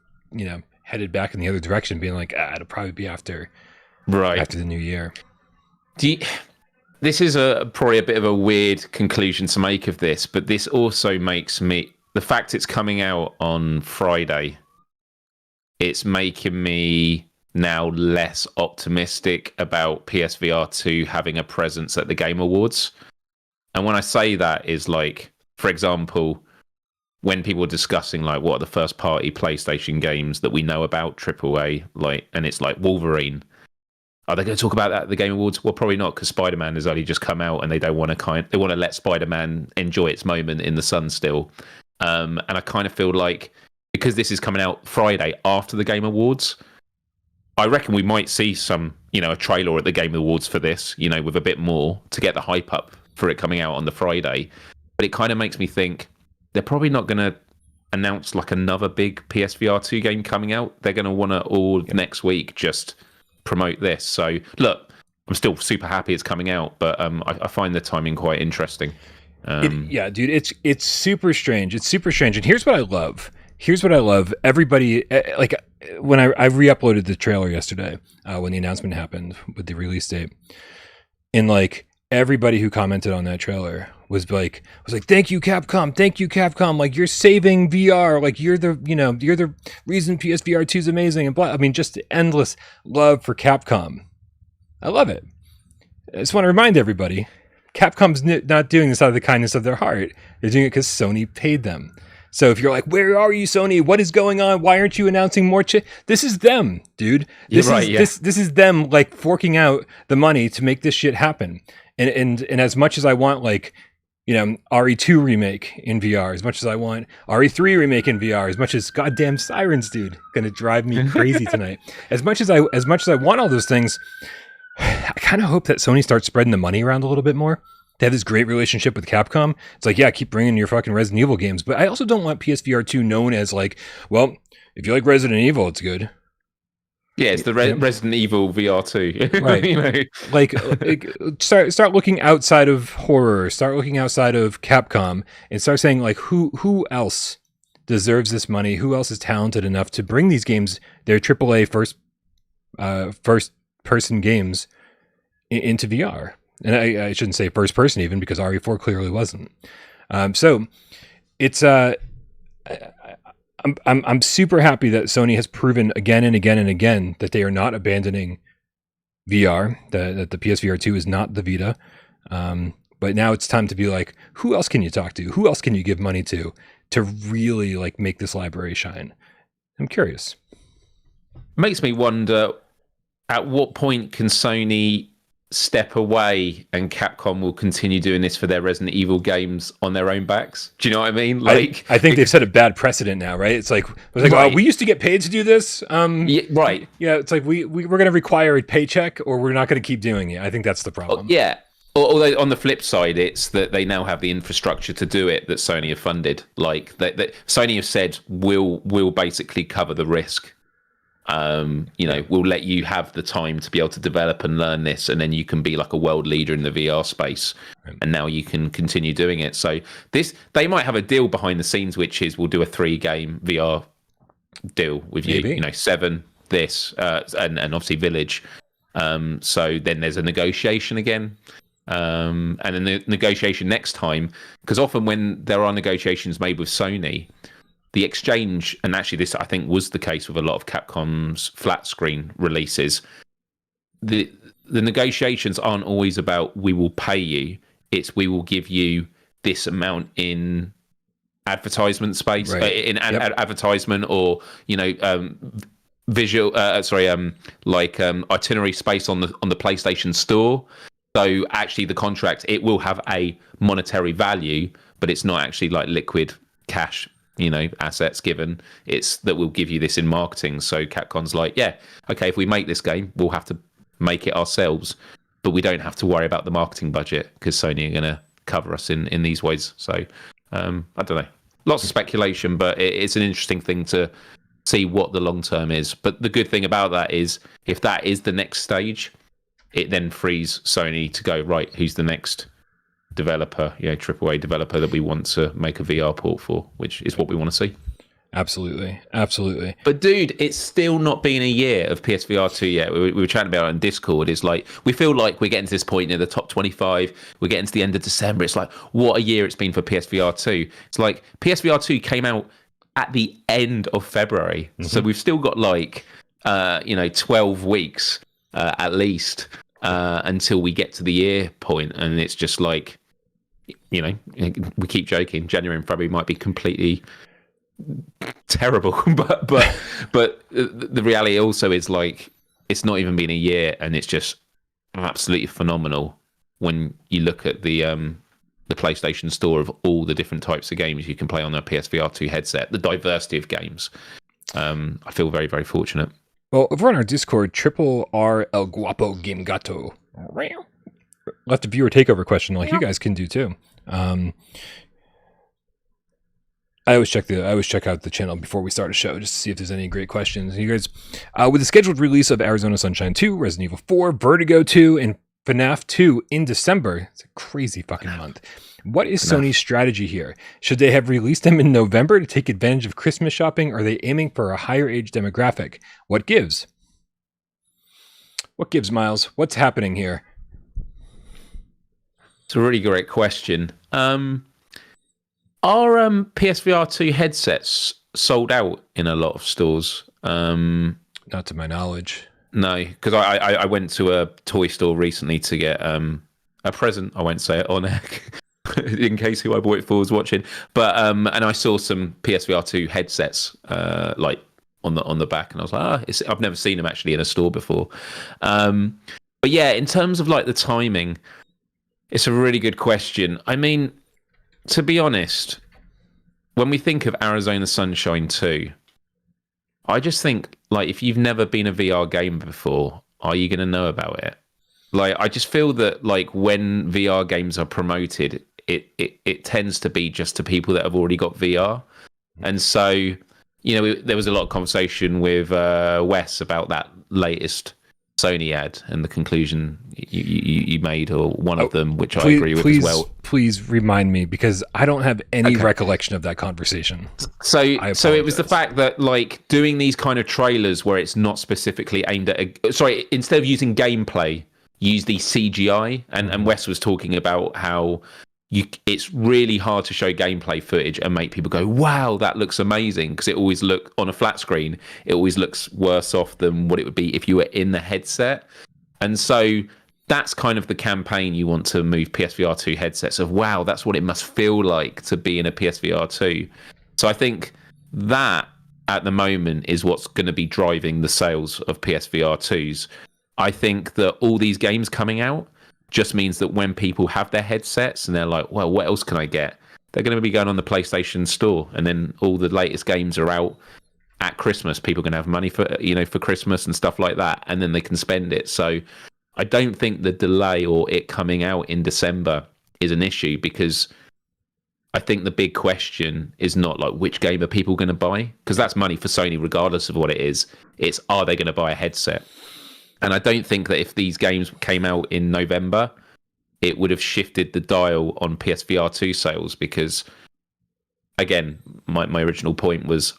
headed back in the other direction, being like, it'll probably be after the new year. This is probably a bit of a weird conclusion to make of this, but this also makes me, the fact it's coming out on Friday, it's making me now less optimistic about PSVR2 having a presence at the Game Awards. And when I say that is like, for example, when people are discussing like what are the first party PlayStation games that we know about AAA, like, and it's like Wolverine. Are they going to talk about that at the Game Awards? Well, probably not, because Spider-Man has only just come out, and they don't want to they want to let Spider-Man enjoy its moment in the sun still. And I kind of feel like because this is coming out Friday after the Game Awards, I reckon we might see some, a trailer at the Game Awards for this, with a bit more to get the hype up for it coming out on the Friday. But it kind of makes me think they're probably not going to announce like another big PSVR2 game coming out. They're going to want to all next week just promote this. So look, I'm still super happy it's coming out, but I find the timing quite interesting. Yeah, dude, it's super strange. It's super strange. And here's what I love. Everybody, like when I re-uploaded the trailer yesterday, when the announcement happened with the release date, and like everybody who commented on that trailer was like, thank you, Capcom. Like, you're saving VR. Like, you're the reason PSVR2 is amazing and blah. I mean, just endless love for Capcom. I love it. I just want to remind everybody, Capcom's not doing this out of the kindness of their heart. They're doing it because Sony paid them. So if you're like, where are you, Sony? What is going on? Why aren't you announcing more? This is them, dude. This is them like forking out the money to make this shit happen. And as much as I want like, RE2 remake in VR, as much as I want RE3 remake in VR, as much as goddamn Sirens, dude, gonna drive me crazy tonight. As much as I want all those things, I kind of hope that Sony starts spreading the money around a little bit more. They have this great relationship with Capcom. It's like, yeah, keep bringing your fucking Resident Evil games, but I also don't want PSVR2 known as like, well, if you like Resident Evil, it's good. Yeah, it's the Resident Evil VR2. Right. Like start looking outside of horror, start looking outside of Capcom, and start saying like, who else deserves this money? Who else is talented enough to bring these games, their AAA first person games, into VR? And I shouldn't say first person even, because RE4 clearly wasn't. So it's I'm super happy that Sony has proven again and again and again that they are not abandoning VR, that the PSVR2 is not the Vita. But now it's time to be like, who else can you talk to? Who else can you give money to really like make this library shine? I'm curious. Makes me wonder, at what point can Sony step away and Capcom will continue doing this for their Resident Evil games on their own backs? Do you know what I mean? Like, I think they've set a bad precedent now, right? It's like, right. Oh, we used to get paid to do this. Yeah, right. Yeah, it's like we're going to require a paycheck, or we're not going to keep doing it. I think that's the problem. Yeah. Although on the flip side, it's that they now have the infrastructure to do it that Sony have funded. Like that Sony have said, we'll basically cover the risk. We'll let you have the time to be able to develop and learn this, and then you can be like a world leader in the VR space, and now you can continue doing it. So they might have a deal behind the scenes, which is we'll do a 3-game VR deal with you. Maybe. 7, this, and obviously Village. So then there's a negotiation again. And then the negotiation next time, because often when there are negotiations made with Sony, the exchange, and actually this I think was the case with a lot of Capcom's flat screen releases, the negotiations aren't always about we will pay you, it's we will give you this amount in advertisement space, right. Advertisement, or visual itinerary space on the PlayStation Store. So actually the contract, it will have a monetary value, but it's not actually like liquid cash, assets given. It's that we'll give you this in marketing. So Capcom's like, yeah, okay, if we make this game, we'll have to make it ourselves, but we don't have to worry about the marketing budget because Sony are going to cover us in these ways. So I don't know. Lots of speculation, but it's an interesting thing to see what the long term is. But the good thing about that is if that is the next stage, it then frees Sony to go, right, who's the next developer, AAA developer that we want to make a VR port for, which is what we want to see. Absolutely. But dude, it's still not been a year of PSVR2 yet. We were chatting about it on Discord. It's like, we feel like we're getting to this point in the top 25. We're getting to the end of December. It's like, what a year it's been for PSVR2. It's like PSVR2 came out at the end of February. So we've still got 12 weeks at least until we get to the year point. And it's just like, we keep joking, January and February might be completely terrible, but the reality also is like, it's not even been a year and it's just absolutely phenomenal when you look at the PlayStation Store of all the different types of games you can play on a PSVR2 headset, the diversity of games. I feel very, very fortunate. Well, over on our Discord, Triple R El Guapo Game Gato left a viewer takeover question, like you guys can do too. I always check out the channel before we start a show just to see if there's any great questions. You guys, with the scheduled release of Arizona Sunshine 2, Resident Evil 4, Vertigo 2, and FNAF 2 in December, it's a crazy fucking month. What is Sony's strategy here? Should they have released them in November to take advantage of Christmas shopping? Or are they aiming for a higher age demographic? What gives? What gives, Miles? What's happening here? It's a really great question. Are PSVR2 headsets sold out in a lot of stores? Not to my knowledge. No, because I went to a toy store recently to get a present. I won't say it on air in case who I bought it for was watching. But and I saw some PSVR2 headsets like on the back, and I was like, I've never seen them actually in a store before. But yeah, in terms of like the timing, it's a really good question. I mean, to be honest, when we think of Arizona Sunshine 2, I just think, like, if you've never been a VR gamer before, are you going to know about it? Like, I just feel that, like, when VR games are promoted, it tends to be just to people that have already got VR. And so, there was a lot of conversation with Wes about that latest Sony ad and the conclusion you made, or one of them, which I agree with as well. Please remind me, because I don't have any recollection of that conversation. So it was the fact that, like, doing these kind of trailers where it's not specifically aimed at instead of using gameplay, use the CGI, and Wes was talking about how it's really hard to show gameplay footage and make people go, wow, that looks amazing, because it always look on a flat screen, it always looks worse off than what it would be if you were in the headset. And so that's kind of the campaign you want to move PSVR2 headsets of, wow, that's what it must feel like to be in a PSVR2. So I think that at the moment is what's going to be driving the sales of PSVR2s. I think that all these games coming out just means that when people have their headsets and they're like, well, what else can I get? They're going to be going on the PlayStation Store, and then all the latest games are out at Christmas. People are going to have money for Christmas and stuff like that, and then they can spend it. So I don't think the delay or it coming out in December is an issue, because I think the big question is not like which game are people going to buy, because that's money for Sony regardless of what it is. It's, are they going to buy a headset? And I don't think that if these games came out in November, it would have shifted the dial on PSVR2 sales, because, again, my original point was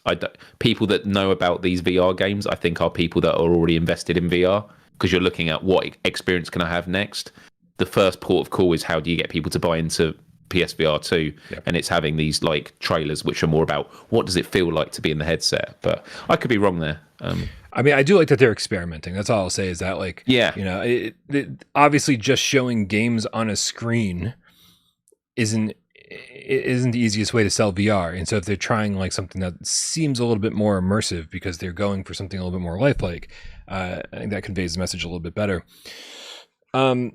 people that know about these VR games, I think, are people that are already invested in VR, because you're looking at what experience can I have next. The first port of call is, how do you get people to buy into PSVR2? Yep. And it's having these like trailers which are more about what does it feel like to be in the headset. But I could be wrong there. I mean, I do like that they're experimenting. That's all I'll say, is that, like, it obviously just showing games on a screen isn't the easiest way to sell VR. And so if they're trying like something that seems a little bit more immersive because they're going for something a little bit more lifelike, I think that conveys the message a little bit better. To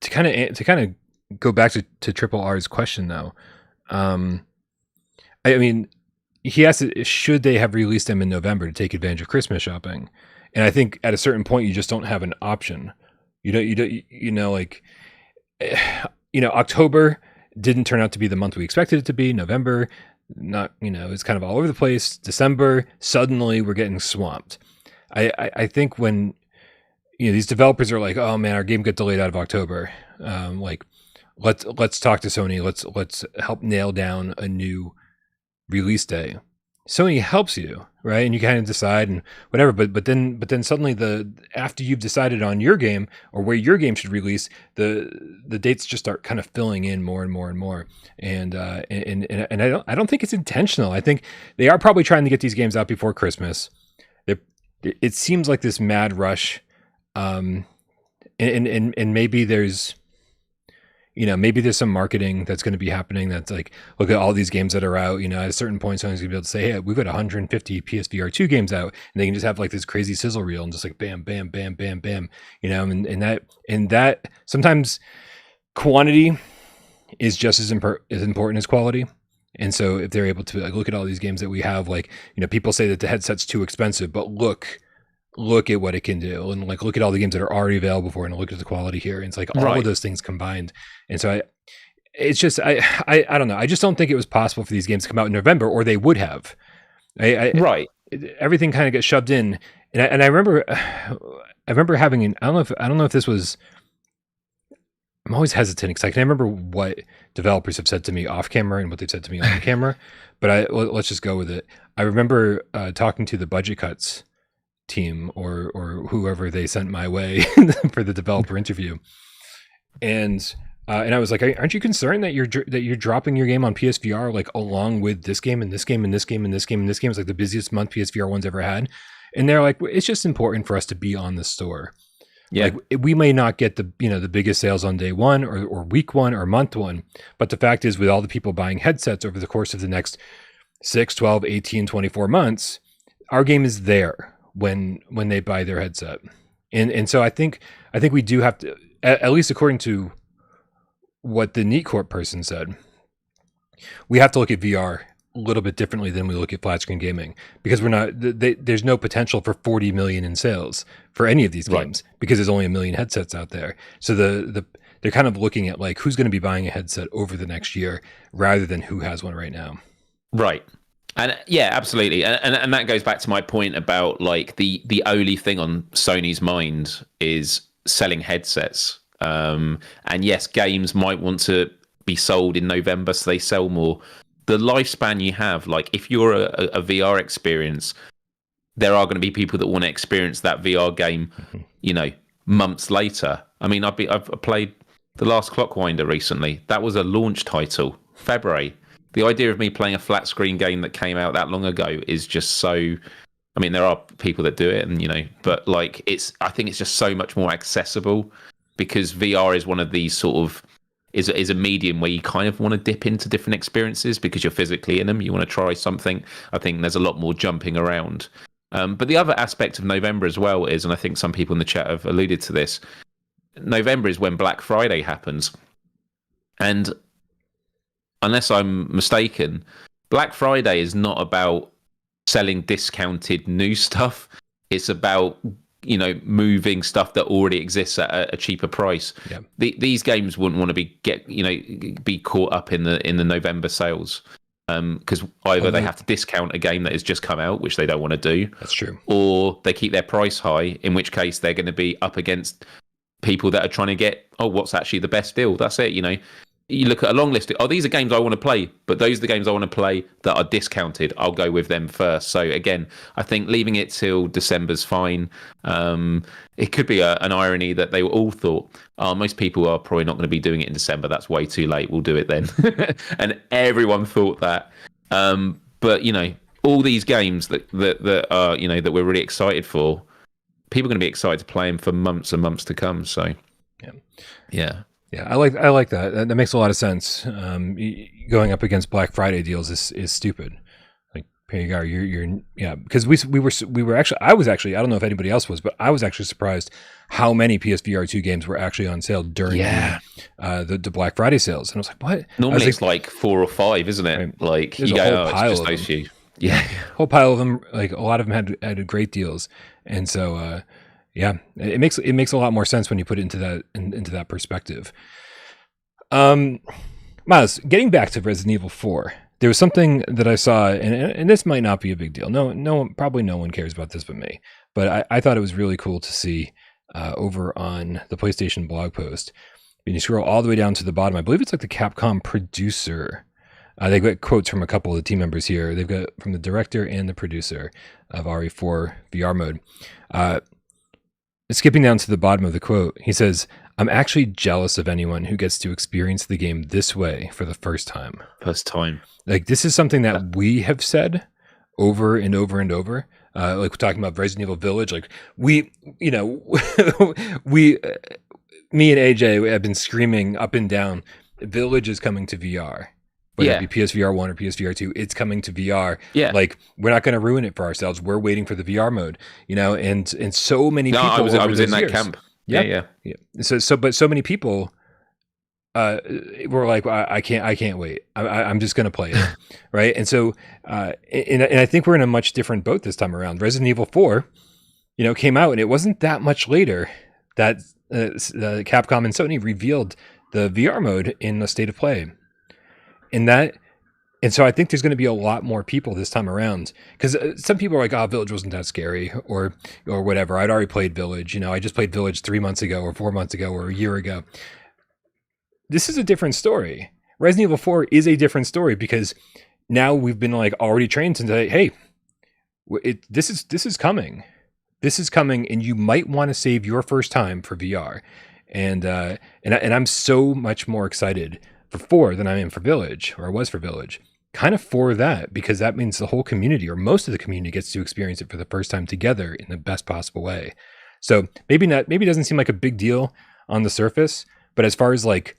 kind of go back to Triple R's question though, I mean, he asked, should they have released them in November to take advantage of Christmas shopping? And I think at a certain point you just don't have an option. October didn't turn out to be the month we expected it to be. November, not, it's kind of all over the place. December, suddenly we're getting swamped. I think when these developers are like, oh man, our game got delayed out of October. Like, let's talk to Sony. Let's help nail down a new release day. Sony helps you, right? And you kind of decide and whatever, but then suddenly after you've decided on your game or where your game should release, the dates just start kind of filling in more and more and more. And I don't think it's intentional. I think they are probably trying to get these games out before Christmas. It seems like this mad rush, and maybe there's, maybe there's some marketing that's going to be happening that's like, look at all these games that are out. At a certain point, someone's going to be able to say, hey, we've got 150 PSVR2 games out, and they can just have like this crazy sizzle reel and just like bam, bam, bam, bam, bam, and that sometimes quantity is just as important as quality. And so if they're able to like look at all these games that we have, like, people say that the headset's too expensive, but look at what it can do, and like look at all the games that are already available for it, and look at the quality here. And it's like all of those things combined. And so it's just I don't know. I just don't think it was possible for these games to come out in November, or they would have. Everything kind of gets shoved in, and I remember having I don't know if this was. I'm always hesitant because I can remember what developers have said to me off camera and what they've said to me on camera, but let's just go with it. I remember talking to the budget cuts team or whoever they sent my way for the developer interview, and I was like, aren't you concerned that you're dropping your game on PSVR like along with this game and this game and this game and this game and this game? It's like the busiest month PSVR one's ever had, and they're like, it's just important for us to be on the store. Yeah, like we may not get the the biggest sales on day one or week one or month one, but the fact is, with all the people buying headsets over the course of the next 6, 12, 18, 24 months, our game is there when they buy their headset. And so I think we do have to, at least according to what the Neat Corp person said, we have to look at VR a little bit differently than we look at flat screen gaming, because there's no potential for 40 million in sales for any of these games, because there's only 1 million headsets out there. So they're kind of looking at like who's going to be buying a headset over the next year rather than who has one right now. Right. And yeah, absolutely. And that goes back to my point about like the only thing on Sony's mind is selling headsets. And yes, games might want to be sold in November so they sell more. The lifespan you have, like if you're a VR experience, there are going to be people that want to experience that VR game, months later. I mean, I've played The Last Clockwinder recently. That was a launch title, February. The idea of me playing a flat screen game that came out that long ago is just so. I mean, there are people that do it, and but like I think it's just so much more accessible, because VR is one of these sort of. Is a medium where you kind of want to dip into different experiences because you're physically in them. You want to try something. I think there's a lot more jumping around. But the other aspect of November as well is, and I think some people in the chat have alluded to this, November is when Black Friday happens. And unless I'm mistaken, Black Friday is not about selling discounted new stuff. It's about moving stuff that already exists at a cheaper price. Yeah. These games wouldn't want to be caught up in the November sales, because either they have to discount a game that has just come out, which they don't want to do. That's true. Or they keep their price high, in which case they're going to be up against people that are trying to get, what's actually the best deal? That's it. You look at a long list. These are games I want to play, but those are the games I want to play that are discounted. I'll go with them first. So again, I think leaving it till December's fine. It could be an irony that they all thought, most people are probably not going to be doing it in December. That's way too late. We'll do it then. And everyone thought that. But all these games that are that we're really excited for, people are going to be excited to play them for months and months to come. So yeah. Yeah, I like that. That makes a lot of sense. Going up against Black Friday deals is stupid. Like, here you go. You're because we were actually, I don't know if anybody else was, but I was actually surprised how many PSVR2 games were actually on sale during the Black Friday sales, and I was like, what? Normally it's like 4 or 5, isn't it? Right. Like there's you a go, whole pile it's of just them. those few. Yeah, whole pile of them. Like a lot of them had great deals, and so. Yeah, it makes a lot more sense when you put it into that perspective. Myles, getting back to Resident Evil 4, there was something that I saw, and this might not be a big deal. Probably no one cares about this but me. But I thought it was really cool to see over on the PlayStation blog post. When you scroll all the way down to the bottom, I believe it's like the Capcom producer They got quotes from a couple of the team members here. They've got from the director and the producer of RE4 VR mode. Skipping down to the bottom of the quote, he says, "I'm actually jealous of anyone who gets to experience the game this way for the first time." First time. Like, this is something that we have said over and over and over. Like, we're talking about Resident Evil Village. Like, me and AJ have been screaming up and down, Village is coming to VR. Whether it be PSVR 1 or PSVR 2, it's coming to VR. Yeah. Like, we're not going to ruin it for ourselves. We're waiting for the VR mode, and so many people. I was in that camp. Yeah. But so many people were like, I can't wait. I'm just going to play it. Right. And so, and I think we're in a much different boat this time around. Resident Evil 4, came out, and it wasn't that much later that Capcom and Sony revealed the VR mode in the State of Play. And so I think there's going to be a lot more people this time around, because some people are like, "Oh, Village wasn't that scary," or whatever. I'd already played Village. I just played Village 3 months ago, or 4 months ago, or a year ago. This is a different story. Resident Evil 4 is a different story, because now we've been like already trained to say, "Hey, this is coming. This is coming, and you might want to save your first time for VR." And I'm so much more excited for 4 than I am for Village, or I was for Village. Kind of for that, because that means the whole community, or most of the community, gets to experience it for the first time together in the best possible way. So maybe it doesn't seem like a big deal on the surface, but as far as like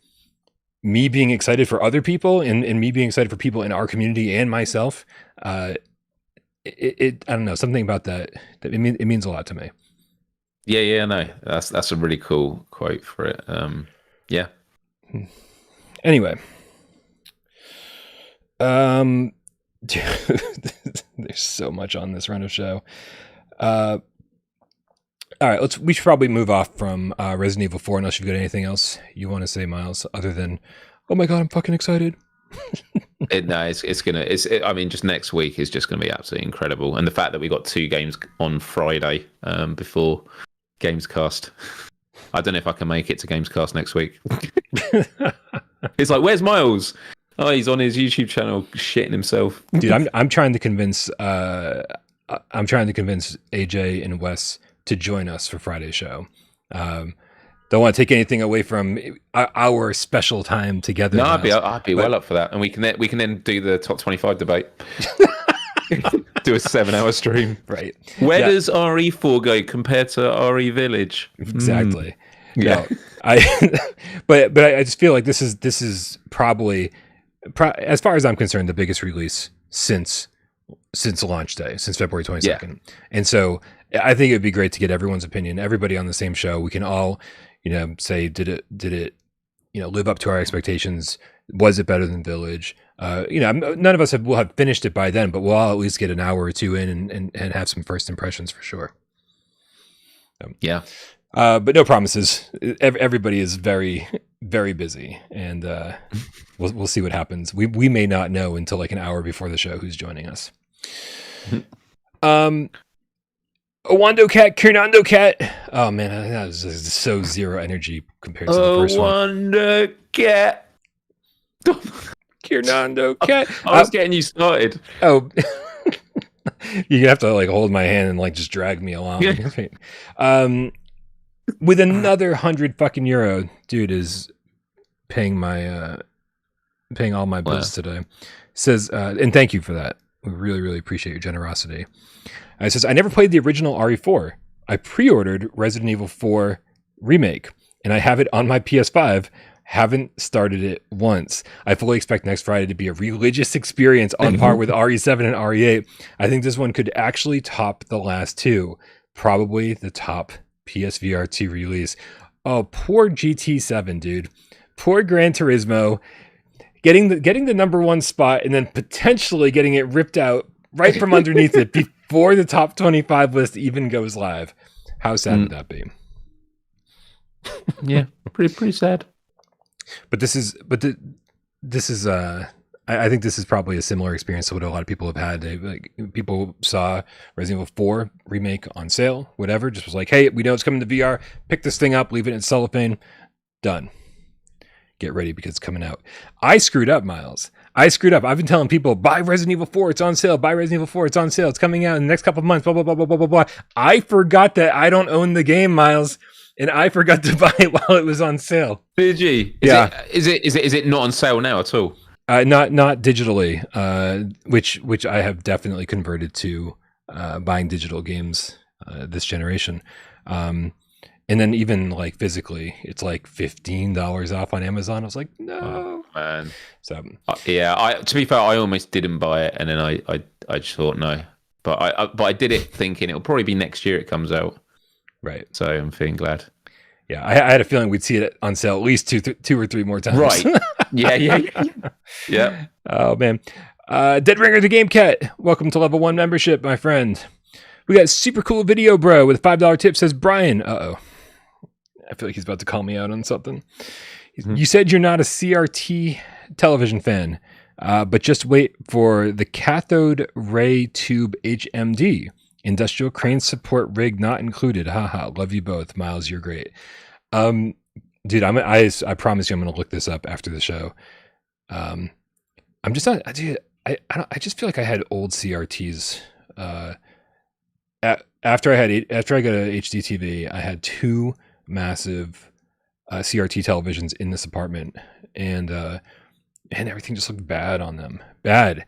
me being excited for other people and me being excited for people in our community and myself, I don't know, something about that it means a lot to me. Yeah, no, that's a really cool quote for it. Yeah. Anyway, there's so much on this run of show. All right, we should probably move off from Resident Evil 4, unless you've got anything else you want to say, Myles, other than, oh my god, I'm fucking excited. Just next week is just gonna be absolutely incredible, and the fact that we got 2 games on Friday before GAMESCAST. I don't know if I can make it to GAMESCAST next week. It's like, where's Myles? Oh, he's on his YouTube channel shitting himself. Dude, I'm trying to convince AJ and Wes to join us for Friday's show. Don't want to take anything away from our special time together. No, I'd be well up for that, and we can then do the top 25 debate. Do a 7-hour stream. Right. Where does RE4 go compared to RE Village? Exactly. Yeah. No, but I just feel like this is probably, as far as I'm concerned, the biggest release since launch day, since February 22nd. Yeah. And so I think it'd be great to get everyone's opinion, everybody on the same show. We can all, say, did it, live up to our expectations? Was it better than Village? None of us will have finished it by then, but we'll all at least get an hour or two in and have some first impressions for sure. Yeah. But no promises. Everybody is very, very busy, and we'll see what happens. We may not know until like an hour before the show who's joining us. Owando Cat, Kernando Cat. Oh man, that was just so zero energy compared to the first one. Owando Cat. Kernando Cat. I was getting you started. Oh. You have to like hold my hand and like just drag me along. Yeah. With another 100 fucking euro, dude is paying all my bills today. Says, and thank you for that. We really, really appreciate your generosity. It says, I never played the original RE4. I pre-ordered Resident Evil 4 Remake, and I have it on my PS5. Haven't started it once. I fully expect next Friday to be a religious experience on par with RE7 and RE8. I think this one could actually top the last 2. Probably the top PSVR2 release. Oh, poor GT7, dude. Poor Gran Turismo. Getting the number 1 spot and then potentially getting it ripped out right from underneath it before the top 25 list even goes live. How sad would that be? Yeah, pretty sad. But this is I think this is probably a similar experience to what a lot of people have had. People saw Resident Evil 4 Remake on sale, whatever, just was like, hey, we know it's coming to VR, pick this thing up, leave it in cellophane, done. Get ready because it's coming out. I screwed up, Myles. I screwed up. I've been telling people, buy Resident Evil 4, it's on sale. Buy Resident Evil 4, it's on sale. It's coming out in the next couple of months, blah, blah, blah, blah, blah, blah, blah. I forgot that I don't own the game, Miles, and I forgot to buy it while it was on sale. Did you? Is it not on sale now at all? Not digitally, which I have definitely converted to buying digital games this generation. And then even like physically, it's like $15 off on Amazon. I was like, no, man. So to be fair, I almost didn't buy it, and then I just thought no, but I did it thinking it'll probably be next year it comes out. Right. So I'm feeling glad. Yeah, I had a feeling we'd see it on sale at least two or three more times. Right. Yeah. Oh man. Dead Ringer the Game Cat. Welcome to level 1 membership, my friend. We got super cool video, bro, with a $5 tip, says Brian. Uh-oh. I feel like he's about to call me out on something. You said you're not a CRT television fan, but just wait for the cathode ray tube HMD. Industrial crane support rig not included. Haha. Love you both. Miles, you're great. Dude, I promise you I'm going to look this up after the show. I'm just not, dude, I just feel like I had old CRTs. After I got a HD TV, I had 2 massive CRT televisions in this apartment, and everything just looked bad on them. Bad,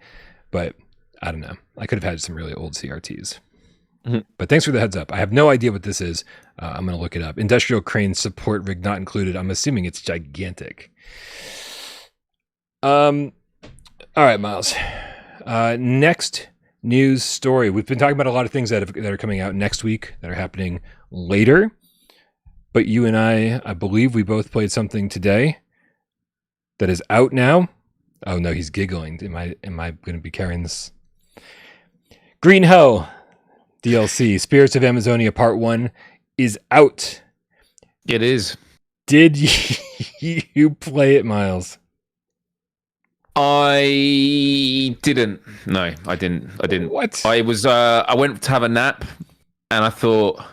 but I don't know. I could have had some really old CRTs. Mm-hmm. But thanks for the heads up. I have no idea what this is. I'm going to look it up. Industrial crane support rig not included. I'm assuming it's gigantic. All right, Miles. Next news story. We've been talking about a lot of things that are coming out next week that are happening later. But you and I believe we both played something today that is out now. Oh no, he's giggling. Am I going to be carrying this? Green Hell DLC, Spirits of Amazonia Part 1 is out. It is. Did you play it, Miles? I didn't. No, I didn't. What? I went to have a nap, and I thought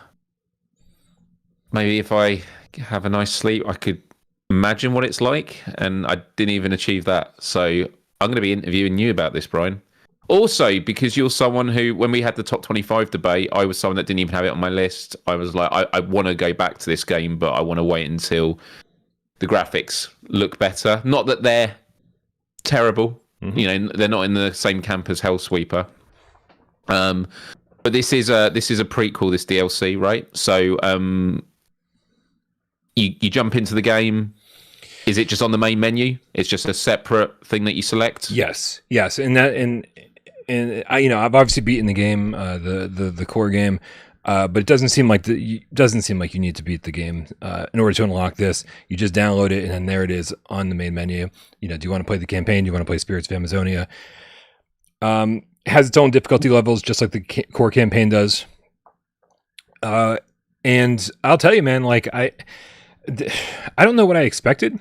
maybe if I have a nice sleep, I could imagine what it's like, and I didn't even achieve that. So I'm going to be interviewing you about this, Brian. Also, because you're someone who, when we had the top 25 debate, I was someone that didn't even have it on my list. I was like, I want to go back to this game, but I want to wait until the graphics look better. Not that they're terrible. Mm-hmm. You know, they're not in the same camp as Hellsweeper. But this is a prequel, this DLC, right? So you jump into the game. Is it just on the main menu? It's just a separate thing that you select? Yes, and I, I've obviously beaten the game, the core game, but it doesn't seem like you need to beat the game in order to unlock this. You just download it, and then there it is on the main menu. Do you want to play the campaign? Do you want to play Spirits of Amazonia? It has its own difficulty levels, just like the core campaign does. And I'll tell you, man, like I don't know what I expected.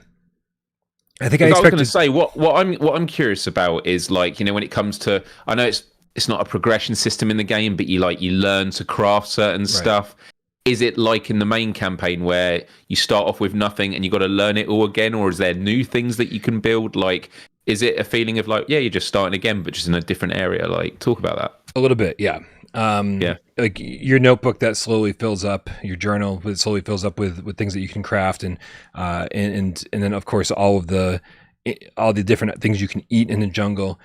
I think I expected. was going to say what I'm curious about is, like, when it comes to, I know it's not a progression system in the game, but you learn to craft certain stuff. Is it like in the main campaign where you start off with nothing and you got to learn it all again, or is there new things that you can build? Like, is it a feeling of like, you're just starting again, but just in a different area? Like, talk about that. A little bit, yeah. Like your notebook that slowly fills up, your journal that slowly fills up with things that you can craft, and then of course all the different things you can eat in the jungle.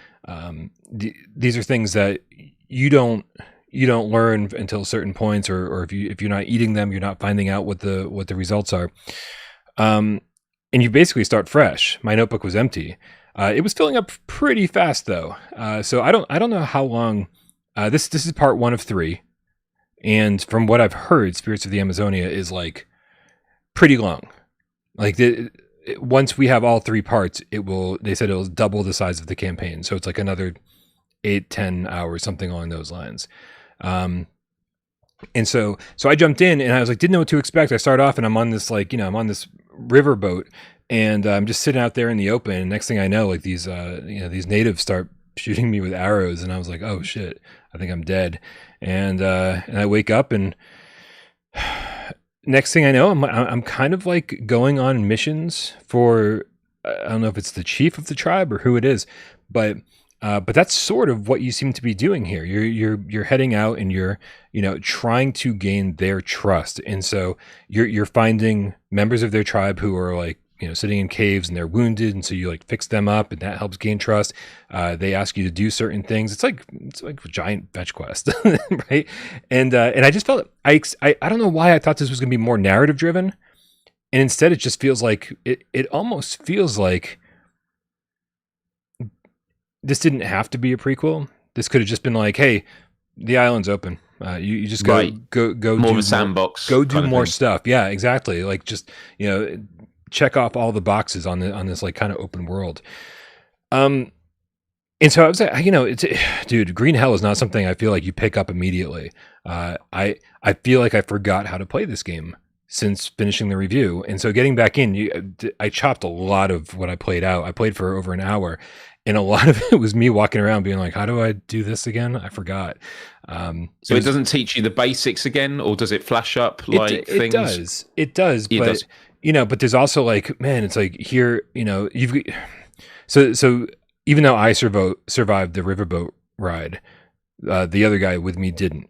These are things that you don't learn until certain points, or if you're not eating them, you're not finding out what the results are. And you basically start fresh. My notebook was empty. It was filling up pretty fast though. So I don't know how long. This is part 1 of 3, and from what I've heard, Spirits of the Amazonia is like pretty long. Like once we have all 3 parts, they said it'll double the size of the campaign, so it's like another 8-10 hours, something along those lines. And so I jumped in, and I was like, didn't know what to expect. I start off, and I'm on this I'm on this river boat, and I'm just sitting out there in the open. And next thing I know, like these natives start shooting me with arrows, and I was like, oh shit, I think I'm dead. And I wake up, and next thing I know, I'm kind of like going on missions for I don't know if it's the chief of the tribe or who it is, but that's sort of what you seem to be doing here. You're heading out and you're trying to gain their trust, and so you're finding members of their tribe who are like sitting in caves and they're wounded, and so you like fix them up, and that helps gain trust. They ask you to do certain things. It's like a giant fetch quest, right? And I just felt I don't know why I thought this was going to be more narrative driven, and instead it just feels like it almost feels like this didn't have to be a prequel. This could have just been like, hey, the island's open. You just go more do of a sandbox. Go do more stuff. Yeah, exactly. Like just check off all the boxes on this like kind of open world. And so I was like, dude, Green Hell is not something I feel like you pick up immediately. I feel like I forgot how to play this game since finishing the review, and so getting back in, I chopped a lot of what I played out. I played for over an hour. And a lot of it was me walking around being like, how do I do this again? I forgot. So it doesn't teach you the basics again, or does it flash up like things? It does. But there's also like, man, it's like here, so even though I survived the riverboat ride, the other guy with me didn't.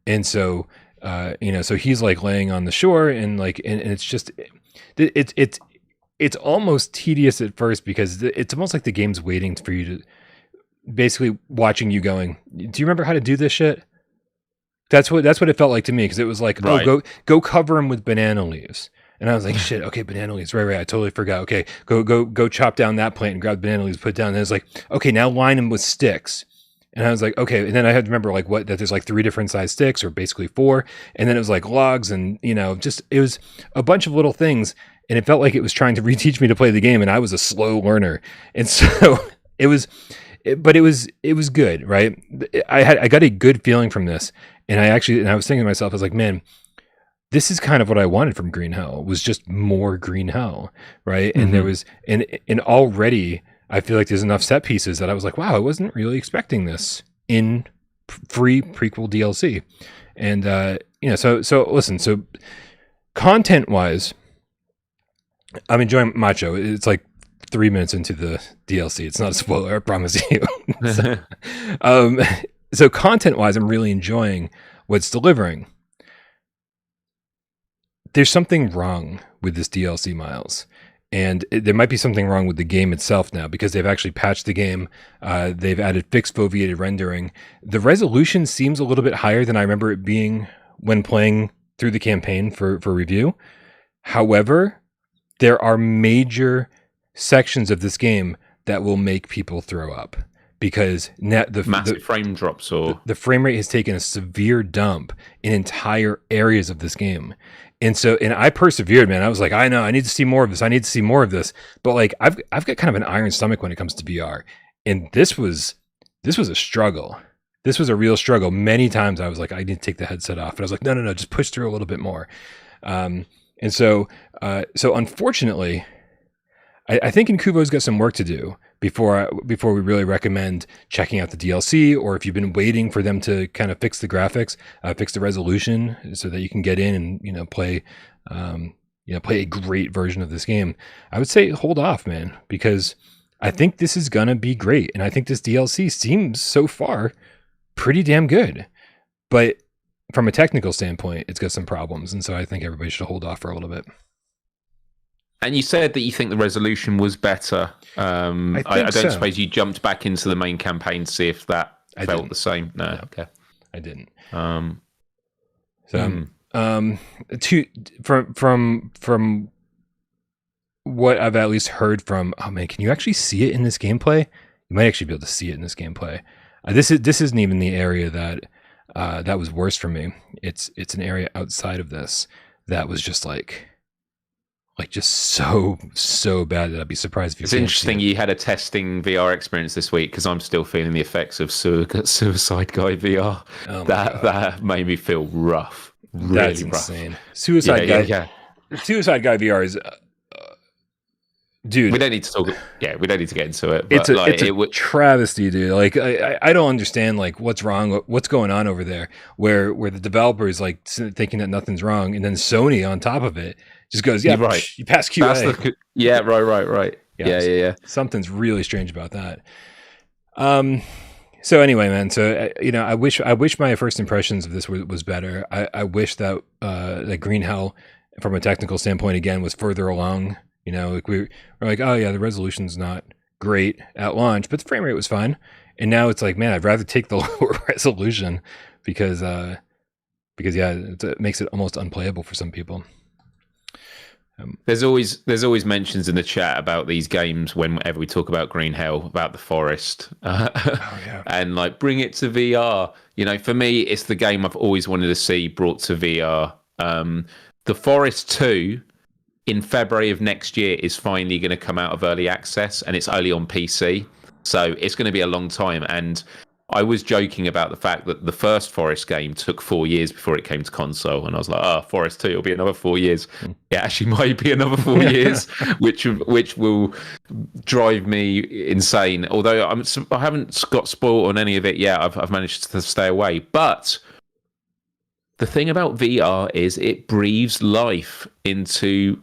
And so, so he's like laying on the shore and like, and it's just, it's almost tedious at first because it's almost like the game's waiting for you to basically watching you going, do you remember how to do this shit? That's what it felt like to me. Cause it was like, right. Oh, go cover him with banana leaves. And I was like, shit. Okay. Banana leaves. Right. I totally forgot. Okay. Go chop down that plant and grab banana leaves, put it down. And it's like, okay, now line him with sticks. And I was like, okay. And then I had to remember like that there's like 3 different size sticks, or basically 4. And then it was like logs and, it was a bunch of little things. And it felt like it was trying to reteach me to play the game, and I was a slow learner. And so it was good, right? I got a good feeling from this, and I was thinking to myself, I was like, man, this is kind of what I wanted from Green Hell, was just more Green Hell, right? Mm-hmm. And there was, and already I feel like there's enough set pieces that I was like, wow, I wasn't really expecting this in free prequel DLC. And so listen, so content wise, I'm enjoying Macho. It's like 3 minutes into the DLC. It's not a spoiler, I promise you. So content-wise, I'm really enjoying what's delivering. There's something wrong with this DLC, Myles. And there might be something wrong with the game itself now, because they've actually patched the game. They've added fixed foveated rendering. The resolution seems a little bit higher than I remember it being when playing through the campaign for review. However, there are major sections of this game that will make people throw up, because the frame drops, or the frame rate has taken a severe dump in entire areas of this game. And I persevered, man. I was like, I know, I need to see more of this. But like, I've got kind of an iron stomach when it comes to VR. And this was a struggle. This was a real struggle. Many times I was like, I need to take the headset off. And I was like, no, just push through a little bit more. And so unfortunately, I think Inkuvo's got some work to do before we really recommend checking out the DLC, or if you've been waiting for them to kind of fix the graphics, fix the resolution, so that you can get in and play a great version of this game. I would say hold off, man, because I think this is gonna be great, and I think this DLC seems so far pretty damn good, but from a technical standpoint, it's got some problems, and so I think everybody should hold off for a little bit. And you said that you think the resolution was better. I don't suppose you jumped back into the main campaign to see if that felt the same. No, okay, I didn't. From what I've at least heard from, oh man, can you actually see it in this gameplay? You might actually be able to see it in this gameplay. This isn't even the area that was worse for me. It's an area outside of this that was just like just so bad that I'd be surprised if you. It's interesting you had a testing VR experience this week, because I'm still feeling the effects of Suicide Guy VR. Oh that made me feel rough. Really That's rough. Insane. Suicide Guy. Yeah. Suicide Guy VR is. Dude, we don't need to talk. Yeah, we don't need to get into it. But it's a travesty, dude. Like, I don't understand like what's wrong, what's going on over there, where the developer is like thinking that nothing's wrong, and then Sony on top of it just goes, yeah, right. You pass QA. Yeah, right. Yeah. Something's really strange about that. So anyway, man. So I wish my first impressions of this was better. I wish that that Green Hell, from a technical standpoint, again, was further along. Like we're like, oh yeah, the resolution's not great at launch, but the frame rate was fine. And now it's like, man, I'd rather take the lower resolution because yeah, it makes it almost unplayable for some people. There's always mentions in the chat about these games whenever we talk about Green Hell, about the forest, and like bring it to VR. For me, it's the game I've always wanted to see brought to VR. The Forest 2 in February of next year is finally going to come out of early access, and it's only on PC, so it's going to be a long time. And I was joking about the fact that the first Forest game took 4 years before it came to console, and I was like, Forest 2 will be another 4 years. It actually might be another 4 years, which will drive me insane. Although I haven't got spoiled on any of it yet. I've managed to stay away. But the thing about VR is it breathes life into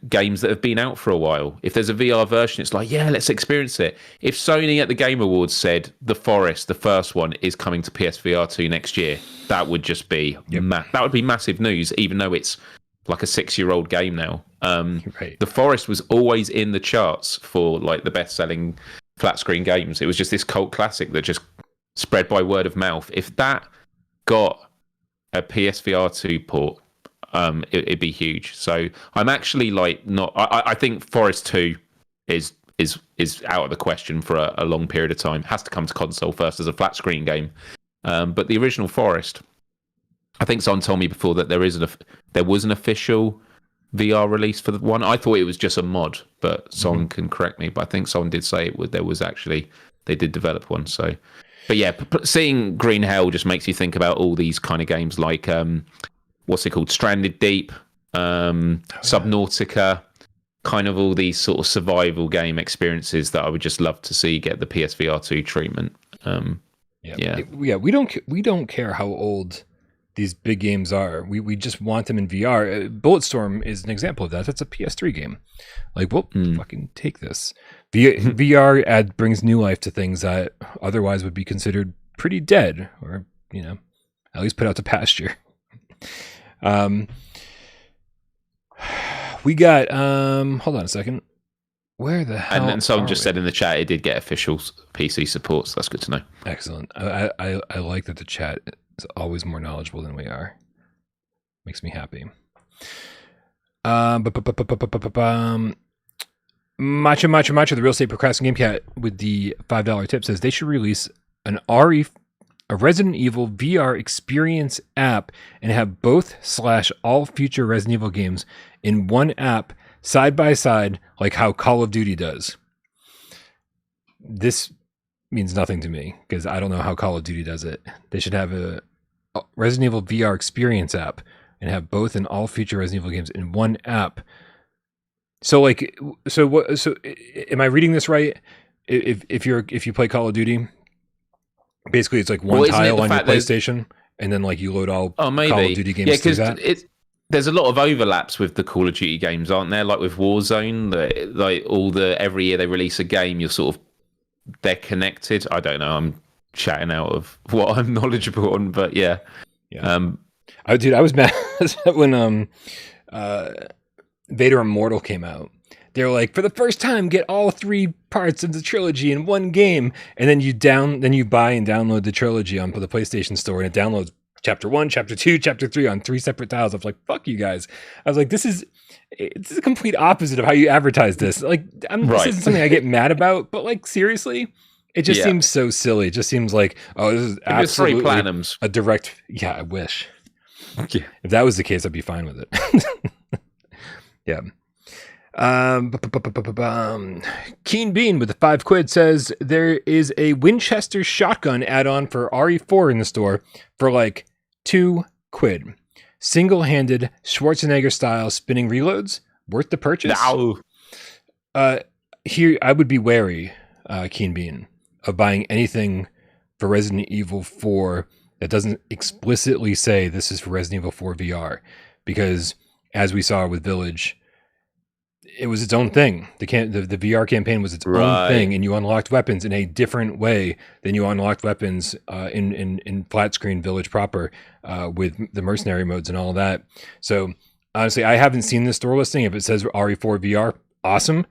games that have been out for a while. If there's a VR version, it's like, yeah, let's experience it. If Sony at the Game Awards said The Forest, the first one, is coming to PSVR2 next year, that would just be that would be massive news, even though it's like a 6-year-old game now. Right. The Forest was always in the charts for like the best-selling flat screen games. It was just this cult classic that just spread by word of mouth. If that got a PSVR2 port, it'd be huge. So I'm actually like not. I think Forest 2 is out of the question for a long period of time. Has to come to console first as a flat screen game. But the original Forest, I think someone told me before that there was an official VR release for the one. I thought it was just a mod, but someone can correct me. But I think someone did say there was actually, they did develop one. So, but yeah, seeing Green Hell just makes you think about all these kind of games like what's it called? Stranded Deep, Subnautica, kind of all these sort of survival game experiences that I would just love to see get the PSVR2 treatment. We don't care how old these big games are. We just want them in VR. Bulletstorm is an example of that. That's a PS3 game. Like, well, fucking take this. VR brings new life to things that otherwise would be considered pretty dead, or at least put out to pasture. We got hold on a second. Where the hell? And then someone just said in the chat it did get official PC support, so that's good to know. Excellent. I like that the chat is always more knowledgeable than we are. Makes me happy. Macho, the real estate procrastinating game cat with the $5 tip says they should release a Resident Evil VR experience app and have both / all future Resident Evil games in one app side by side, like how Call of Duty does. This means nothing to me because I don't know how Call of Duty does it. They should have a Resident Evil VR experience app and have both and all future Resident Evil games in one app. So am I reading this right? If you play Call of Duty, basically, it's like one tile on your PlayStation, and then like you load all Call of Duty games through that. There's a lot of overlaps with the Call of Duty games, aren't there? Like with Warzone, every year they release a game, they're connected. I don't know. I'm chatting out of what I'm knowledgeable on, but yeah. I was mad when Vader Immortal came out. They're like, for the first time, get all 3 parts of the trilogy in one game, and then you buy and download the trilogy on the PlayStation Store, and it downloads Chapter 1, Chapter 2, Chapter 3 on 3 separate tiles. I was like, fuck you guys. I was like, this is a complete opposite of how you advertise this. Like, this isn't something I get mad about, but like, seriously, it just seems so silly. It just seems like, this is absolutely 3 platinums. A direct. Yeah, I wish. Yeah. If that was the case, I'd be fine with it. Yeah. Keen Bean with the £5 says there is a Winchester shotgun add-on for RE4 in the store for like £2. Single-handed Schwarzenegger style spinning reloads, worth the purchase. No. Here I would be wary, Keen Bean, of buying anything for Resident Evil 4 that doesn't explicitly say this is for Resident Evil 4 VR, because as we saw with Village, it was its own thing. The VR campaign was its own thing, and you unlocked weapons in a different way than you unlocked weapons in flat screen Village proper with the mercenary modes and all that. So honestly, I haven't seen the store listing. If it says RE4 VR, awesome.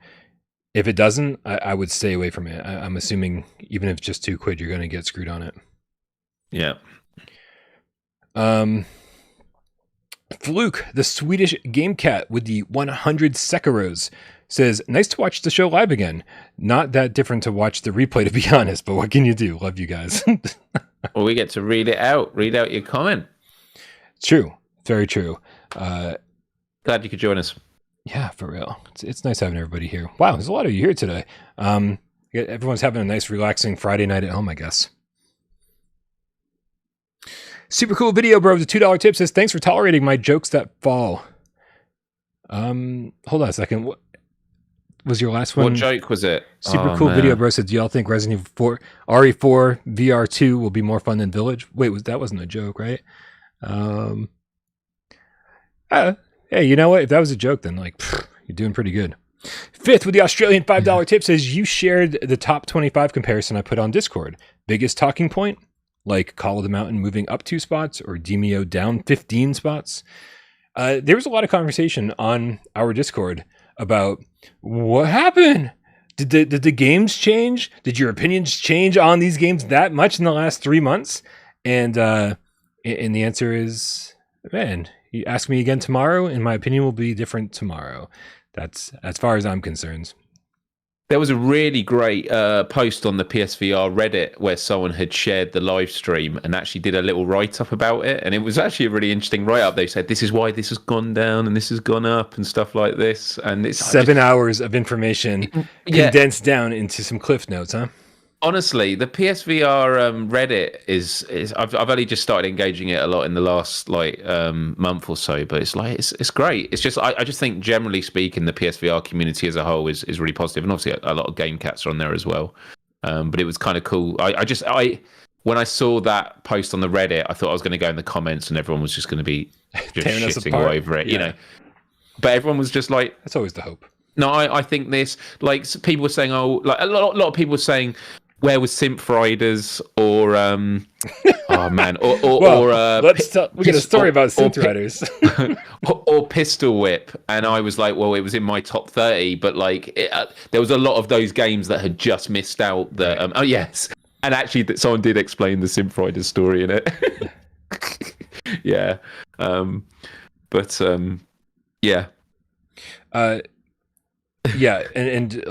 If it doesn't, I would stay away from it. I'm assuming even if it's just £2, you're going to get screwed on it. Yeah. Fluke, the Swedish game cat with the 100 Sekiros, says, nice to watch the show live again. Not that different to watch the replay, to be honest, but what can you do? Love you guys. Well, we get to read out your comment. True. Very true. Glad you could join us. Yeah, for real. It's nice having everybody here. Wow, there's a lot of you here today. Everyone's having a nice, relaxing Friday night at home, I guess. Super cool video, bro. The $2 tip says, thanks for tolerating my jokes that fall. Hold on a second. What was your last one? What joke was it? Super cool video, bro. Said, do y'all think Resident Evil 4 RE4 VR2 will be more fun than Village? Wait, that wasn't a joke, right? Hey, you know what? If that was a joke, then you're doing pretty good. Fifth with the Australian $5 tip says, you shared the top 25 comparison I put on Discord. Biggest talking point? Like Call of the Mountain moving up 2 spots or Demio down 15 spots. There was a lot of conversation on our Discord about what happened. Did the games change? Did your opinions change on these games that much in the last 3 months? And the answer is, man, you ask me again tomorrow, and my opinion will be different tomorrow. That's as far as I'm concerned. There was a really great post on the PSVR Reddit where someone had shared the live stream and actually did a little write-up about it. And it was actually a really interesting write-up. They said, this is why this has gone down and this has gone up and stuff like this. And it's 7 hours of information condensed down into some cliff notes, huh? Honestly, the PSVR Reddit is I've only just started engaging it a lot in the last month or so, but it's great. It's just I just think generally speaking, the PSVR community as a whole is really positive, and obviously a lot of game cats are on there as well. But it was kind of cool. I when I saw that post on the Reddit, I thought I was going to go in the comments and everyone was just going to be just shitting all over it, you know. But everyone was just like, that's always the hope. No, I think this, people were saying, a lot of people were saying, where was Synth Riders or oh man, we got a story about Synth Riders or Pistol Whip, and I was like, well, it was in my top 30, but there was a lot of those games that had just missed out. Oh yes, and actually, someone did explain the Synth Riders story in it. Yeah, yeah. Yeah, and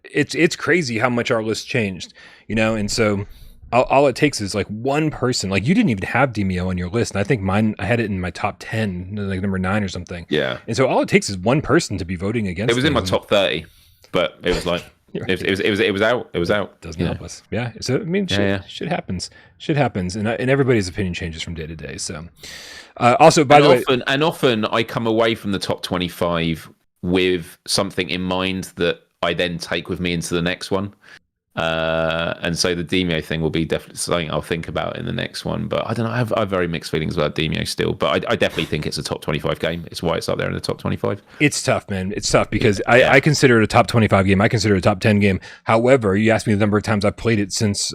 it's crazy how much our list changed, you know. And so all it takes is one person. You didn't even have Demio on your list, and I think mine, I had it in my top 10, number 9 or something. Yeah. And so all it takes is one person to be voting against. It was in my top 30, but it was it was out. It was out. Doesn't help us. Yeah. So I mean, shit happens. Shit happens, and everybody's opinion changes from day to day. So also, by the way, often I come away from the top 25 with something in mind that I then take with me into the next one. And so the Demio thing will be definitely something I'll think about in the next one. But I don't know, I have very mixed feelings about Demio still. But I definitely think it's a top 25 game. It's why it's up there in the top 25. It's tough, man. It's tough because I consider it a top 25 game. I consider it a top 10 game. However, you asked me the number of times I've played it since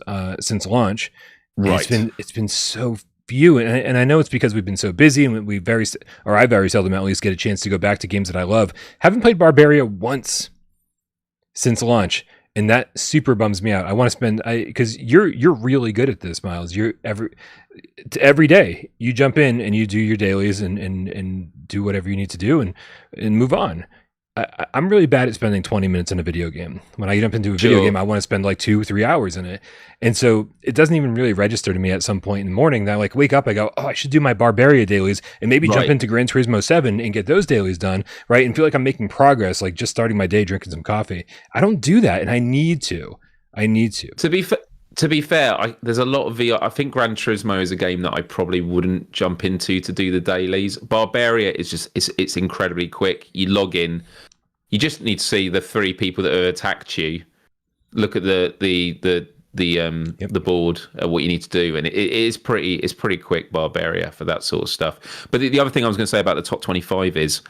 launch. Right. It's been so few, and I know it's because we've been so busy, and I very seldom at least get a chance to go back to games that I love. Haven't played Barbaria once since launch, and that super bums me out. I want to spend because you're really good at this, Myles. You're every day you jump in and you do your dailies and do whatever you need to do and move on. I'm really bad at spending 20 minutes in a video game. When I jump into a video game, I want to spend 2-3 hours in it. And so it doesn't even really register to me at some point in the morning that I wake up, I go, oh, I should do my Barbaria dailies and maybe jump into Gran Turismo 7 and get those dailies done, right? And feel like I'm making progress, just starting my day drinking some coffee. I don't do that, and I need to. To be fair, there's a lot of VR. I think Gran Turismo is a game that I probably wouldn't jump into to do the dailies. Barbaria is it's incredibly quick. You log in, you just need to see the 3 people that have attacked you. Look at the board, what you need to do, and it's pretty quick, Barbaria, for that sort of stuff. But the other thing I was going to say about the top 25 is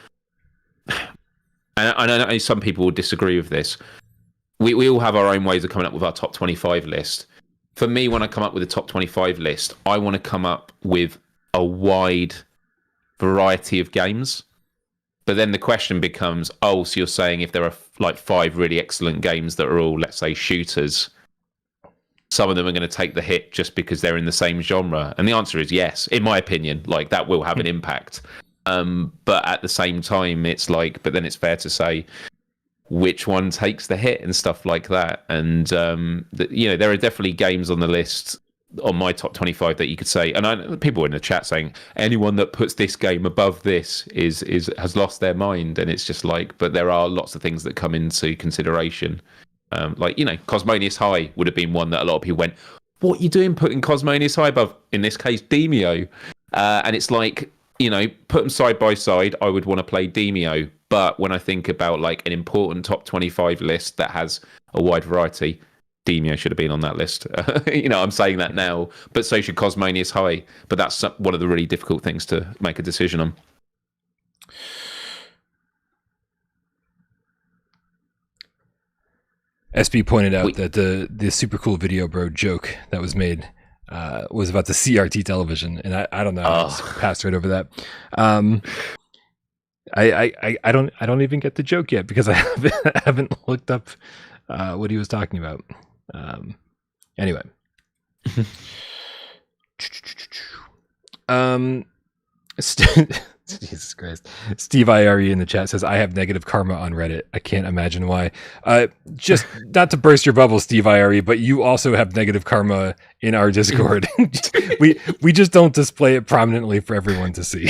and I know some people will disagree with this. We all have our own ways of coming up with our top 25 list. For me, when I come up with a top 25 list, I want to come up with a wide variety of games. But then the question becomes, so you're saying if there are like 5 really excellent games that are all, let's say, shooters, some of them are going to take the hit just because they're in the same genre? And the answer is yes, in my opinion. Like, that will have an impact. But at the same time, it's like, but then it's fair to say which one takes the hit and stuff like that. And there are definitely games on the list on my top 25 that you could say, and people in the chat saying anyone that puts this game above this has lost their mind. And it's just like, but there are lots of things that come into consideration. Cosmonius High would have been one that a lot of people went, what are you doing putting Cosmonius High above, in this case, Demio? And it's like, put them side by side, I would want to play Demio. But when I think about like an important top 25 list that has a wide variety, Demio should have been on that list. I'm saying that now, but so should Cosmonius High. But that's one of the really difficult things to make a decision on. SB pointed out that the super cool video bro joke that was made was about the CRT television, and I don't know. I just passed right over that. I don't even get the joke yet because I haven't looked up what he was talking about. Anyway. Jesus Christ. Steve IRE in the chat says, I have negative karma on Reddit. I can't imagine why. Just not to burst your bubble, Steve IRE, but you also have negative karma in our Discord. we just don't display it prominently for everyone to see.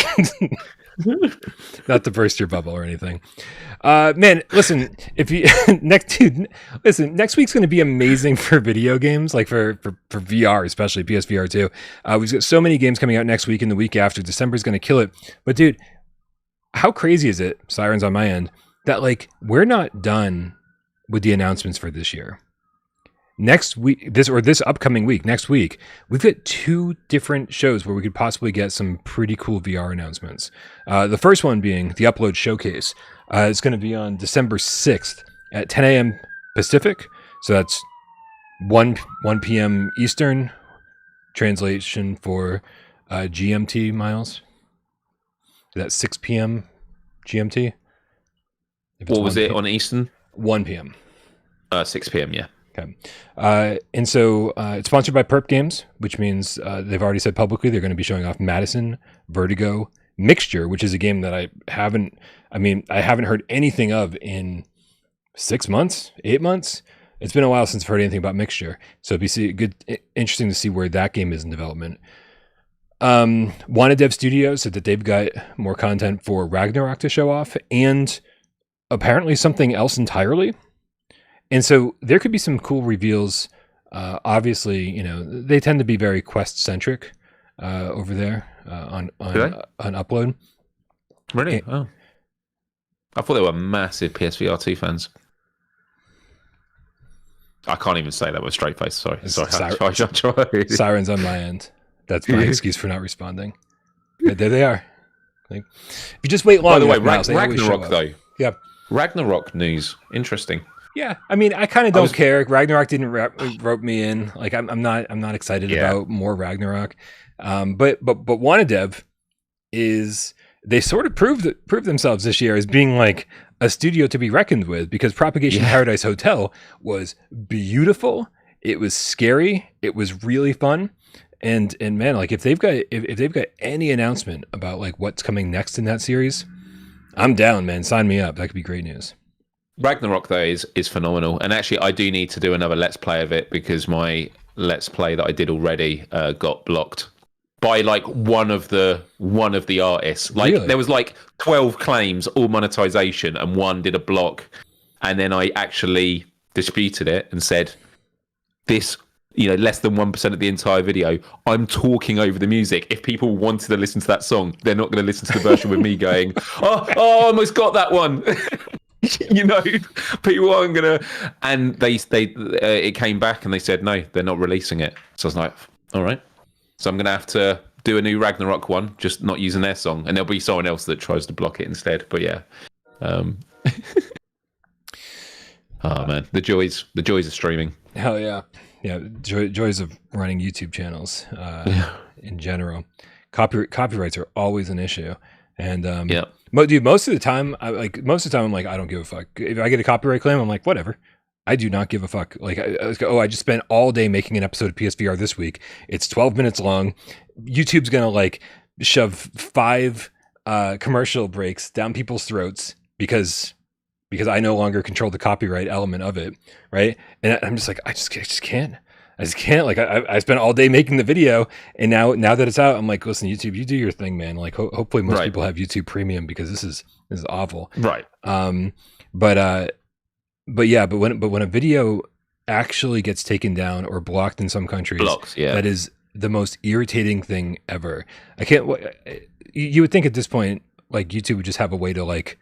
Not to burst your bubble or anything. Man, listen, next week's going to be amazing for video games, like for VR, especially PSVR2. We've got so many games coming out next week and the week after. December's going to kill it. But dude, how crazy is it, sirens on my end, that like we're not done with the announcements for this year? Next week, this upcoming week, next week, we've got 2 different shows where we could possibly get some pretty cool VR announcements. The first one being the Upload Showcase. It's going to be on December 6th at 10 a.m. Pacific. So that's 1 p.m. Eastern. Translation for GMT, Miles. That's 6 p.m. GMT. What was it on Eastern? 1 p.m. 6 p.m., yeah. Okay. And so it's sponsored by Perp Games, which means they've already said publicly they're going to be showing off Madison, Vertigo, Mixture, which is a game that I haven't heard anything of in 6 months, 8 months. It's been a while since I've heard anything about Mixture. So it'd be interesting to see where that game is in development. Wanted Dev Studios said that they've got more content for Ragnarok to show off and apparently something else entirely. And so there could be some cool reveals. Obviously, they tend to be very quest-centric over there on Upload. Really? I thought they were massive PSVR2 fans. I can't even say that with a straight face. Sorry. Sirens on my end. That's my excuse for not responding. But there they are. Like, if you just wait long enough. By the way, Ragnarok though. Yeah. Ragnarok news. Interesting. Yeah, I mean, I kind of don't care. Ragnarok didn't rope me in. Like, I'm not excited about more Ragnarok. But Wanted Dev is, they sort of proved themselves this year as being like a studio to be reckoned with, because Propagation Paradise Hotel was beautiful. It was scary. It was really fun. And man, like if they've got any announcement about like what's coming next in that series, I'm down, man. Sign me up. That could be great news. Ragnarok though is phenomenal, and actually I do need to do another let's play of it because my let's play that I did already got blocked by like one of the artists. Like There was like 12 claims, all monetization, and one did a block, and then I actually disputed it and said this, less than 1% of the entire video, I'm talking over the music. If people wanted to listen to that song, they're not going to listen to the version with me going, I almost got that one. People aren't gonna, and they it came back and they said no, they're not releasing it. So I was like, all right, so I'm gonna have to do a new Ragnarok one, just not using their song, and there'll be someone else that tries to block it instead. But yeah, Oh man, the joys of streaming. Hell yeah. Yeah, joys of running YouTube channels in general. Copyrights are always an issue. And dude, most of the time I'm like, I don't give a fuck. If I get a copyright claim, I'm like, whatever. I do not give a fuck. Like, I just spent all day making an episode of PSVR this week. It's 12 minutes long. YouTube's gonna like shove 5 commercial breaks down people's throats because I no longer control the copyright element of it, right? And I'm just like, I just can't. Like, I spent all day making the video, and now that it's out, I'm like, listen, YouTube, you do your thing, man. Like, hopefully most people have YouTube Premium, because this is awful, right? But when a video actually gets taken down or blocked in some countries, that is the most irritating thing ever. I can't. You would think at this point, like, YouTube would just have a way to like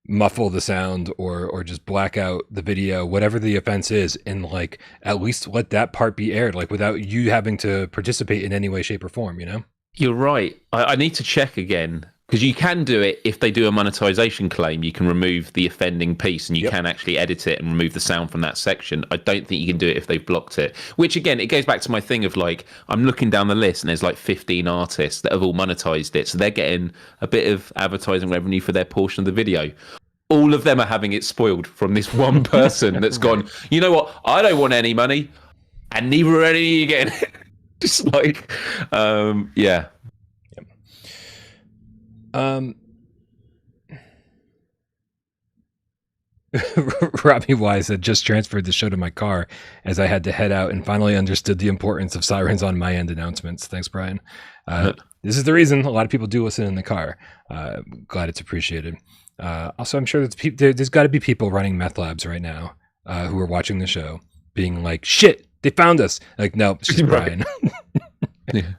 muffle the sound or just black out the video, whatever the offense is, and like at least let that part be aired, like without you having to participate in any way, shape, or form. You know, you're right. I need to check again, because you can do it if they do a monetization claim. You can remove the offending piece, and you can actually edit it and remove the sound from that section. I don't think you can do it if they've blocked it, which again, it goes back to my thing of like, I'm looking down the list and there's like 15 artists that have all monetized it, so they're getting a bit of advertising revenue for their portion of the video. All of them are having it spoiled from this one person that's gone, you know what, I don't want any money, and neither are any of you getting it. Just like, yeah. Robbie Wise said, just transferred the show to my car as I had to head out and finally understood the importance of sirens on my end announcements. Thanks, Brian. This is the reason a lot of people do listen in the car. Glad it's appreciated. Also, I'm sure there's got to be people running meth labs right now who are watching the show being like, shit, they found us. Like, no, it's just Brian. Yeah.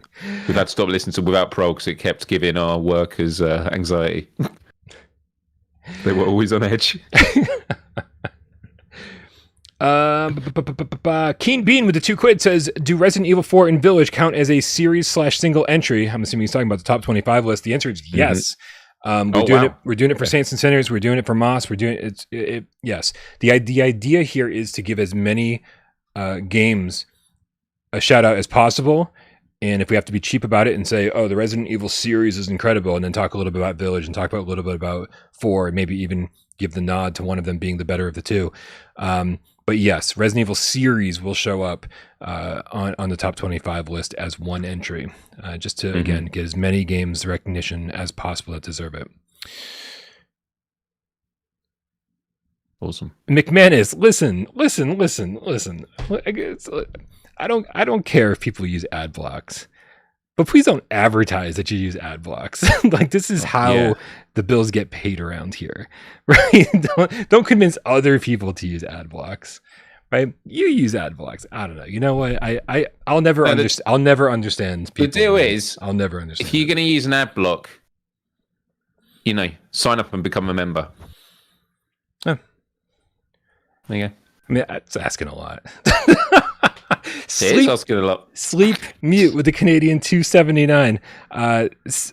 We've had to stop listening to Without Parole because it kept giving our workers anxiety. They were always on edge. Keen Bean with the £2 says, do Resident Evil 4 and Village count as a series/single entry? I'm assuming he's talking about the top 25 list. The answer is yes. We're doing it for Saints and Sinners. We're doing it for Moss. We're doing it. Yes. The idea here is to give as many games a shout out as possible. And if we have to be cheap about it and say, oh, the Resident Evil series is incredible, and then talk a little bit about Village and talk about a little bit about 4, and maybe even give the nod to one of them being the better of the two. But yes, Resident Evil series will show up on the top 25 list as one entry, just to, again, get as many games the recognition as possible that deserve it. Awesome. McManus, listen. I don't care if people use ad blocks, but please don't advertise that you use ad blocks. Like, this is how the bills get paid around here, right? Don't convince other people to use ad blocks, right? You use ad blocks. I don't know. You know what? I'll never understand. I'll never understand people. The deal is, I'll never understand. If you're going to use an ad block, sign up and become a member. Oh. There you go. I mean, that's asking a lot. Sleep mute with the Canadian 279.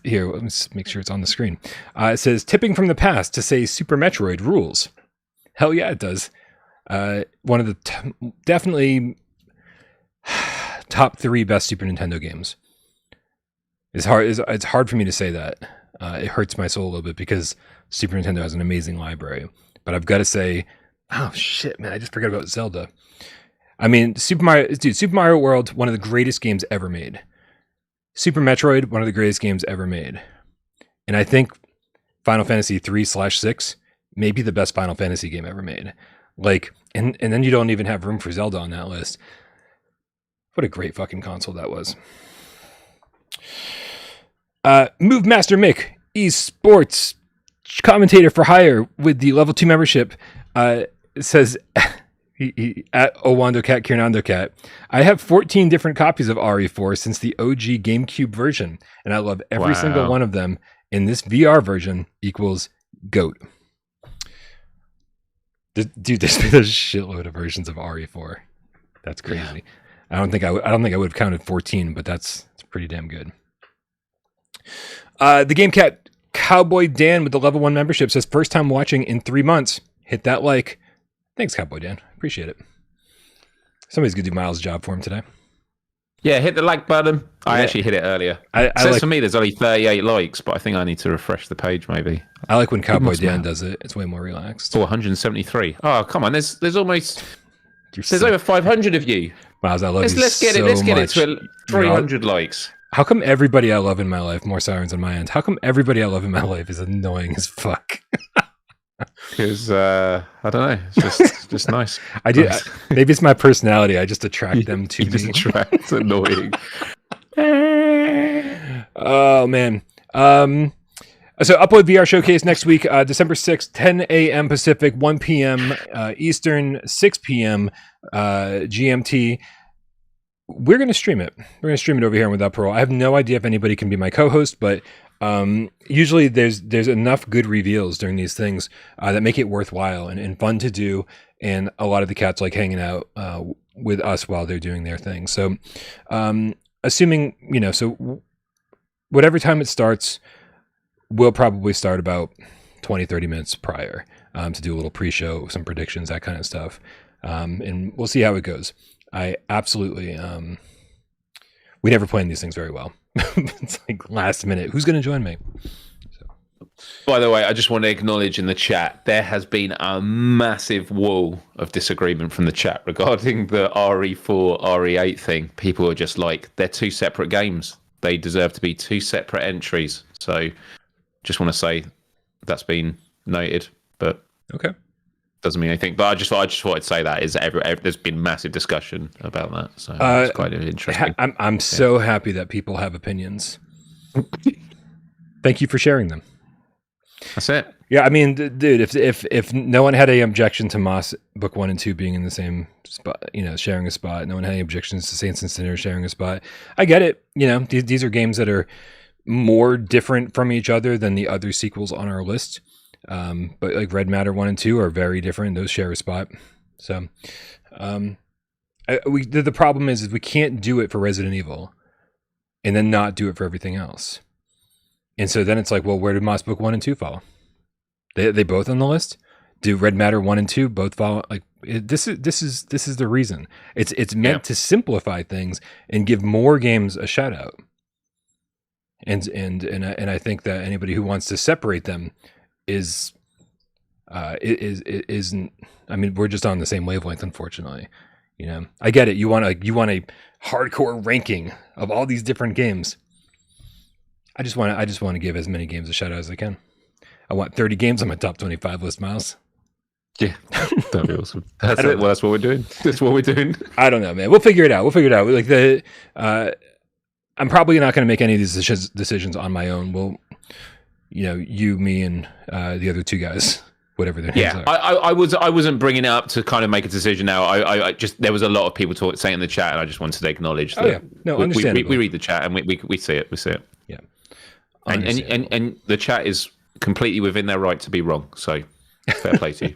Here, let's make sure it's on the screen. It says, tipping from the past to say Super Metroid rules. Hell yeah, it does. One of the definitely top 3 best Super Nintendo games. It's hard for me to say that. It hurts my soul a little bit because Super Nintendo has an amazing library. But I've got to say, oh shit, man, I just forgot about Zelda. I mean, Super Mario World, one of the greatest games ever made. Super Metroid, one of the greatest games ever made. And I think Final Fantasy 3/6 may be the best Final Fantasy game ever made. Like, and then you don't even have room for Zelda on that list. What a great fucking console that was. Move Master Mick, esports commentator for hire with the level 2 membership, says... at Owando Cat Kiernando Cat, I have 14 different copies of RE4 since the OG GameCube version, and I love every single one of them. In this VR version equals GOAT. Dude, there's been a shitload of versions of RE4. That's crazy. Yeah. I don't think I would have counted 14, but that's pretty damn good. The Game Cat Cowboy Dan with the level 1 membership says, first time watching in 3 months. Hit that like. Thanks, Cowboy Dan. Appreciate it. Somebody's going to do Myles' job for him today. Yeah, hit the like button. I actually hit it earlier. It says for me there's only 38 likes, but I think I need to refresh the page maybe. I like when Cowboy Dan does it. It's way more relaxed. Oh, 173. Oh, come on. There's almost... There's over 500 of you. Myles, I love you Let's get so it to 300 Myles, likes. How come everybody I love in my life, more sirens on my end, how come everybody I love in my life is annoying as fuck? Because, I don't know. It's just nice. Maybe it's my personality. I just attract them to me. Just attract annoying. Oh, man. So Upload VR Showcase next week, December 6th, 10 a.m. Pacific, 1 p.m. Eastern, 6 p.m. GMT. We're going to stream it. We're going to stream it over here on Without Parole. I have no idea if anybody can be my co-host, but usually there's enough good reveals during these things that make it worthwhile and fun to do, and a lot of the cats like hanging out with us while they're doing their thing. So assuming, so whatever time it starts, we'll probably start about 20, 30 minutes prior to do a little pre-show, some predictions, that kind of stuff. And we'll see how it goes. I absolutely, we never plan these things very well. It's like last minute, who's going to join me? So. By the way, I just want to acknowledge in the chat, there has been a massive wall of disagreement from the chat regarding the RE4, RE8 thing. People are just like, they're two separate games. They deserve to be two separate entries. So just want to say that's been noted, but okay, doesn't mean anything. But I just thought I'd say that is there's been massive discussion about that, so it's quite interesting. I'm so happy that people have opinions. Thank you for sharing them. That's it. Yeah, I mean, dude, if no one had any objection to Moss Book 1 and 2 being in the same spot, sharing a spot, no one had any objections to Saints and Sinners sharing a spot. I get it. These are games that are more different from each other than the other sequels on our list. But like Red Matter 1 and 2 are very different. Those share a spot. So the problem is we can't do it for Resident Evil and then not do it for everything else. And so then it's like, well, where did Moss Book 1 and 2 fall? They both on the list? Do Red Matter 1 and 2 both fall? Like this is the reason. It's meant to simplify things and give more games a shout out. And I think that anybody who wants to separate them isn't. I mean, we're just on the same wavelength, unfortunately. I get it. You want a hardcore ranking of all these different games. I just want to give as many games a shout out as I can. I want 30 games on my top 25 list, Myles. Yeah, that'd be awesome. That's it. Well, that's what we're doing. That's what we're doing. I don't know, man. We'll figure it out. Like I'm probably not going to make any of these decisions on my own. We'll, you, me, and the other two guys, whatever their names are. I wasn't bringing it up to kind of make a decision now. I just, there was a lot of people saying in the chat, and I just wanted to acknowledge that. Understandable. We read the chat and we see it. We see it. Yeah. And the chat is completely within their right to be wrong. So fair play to you.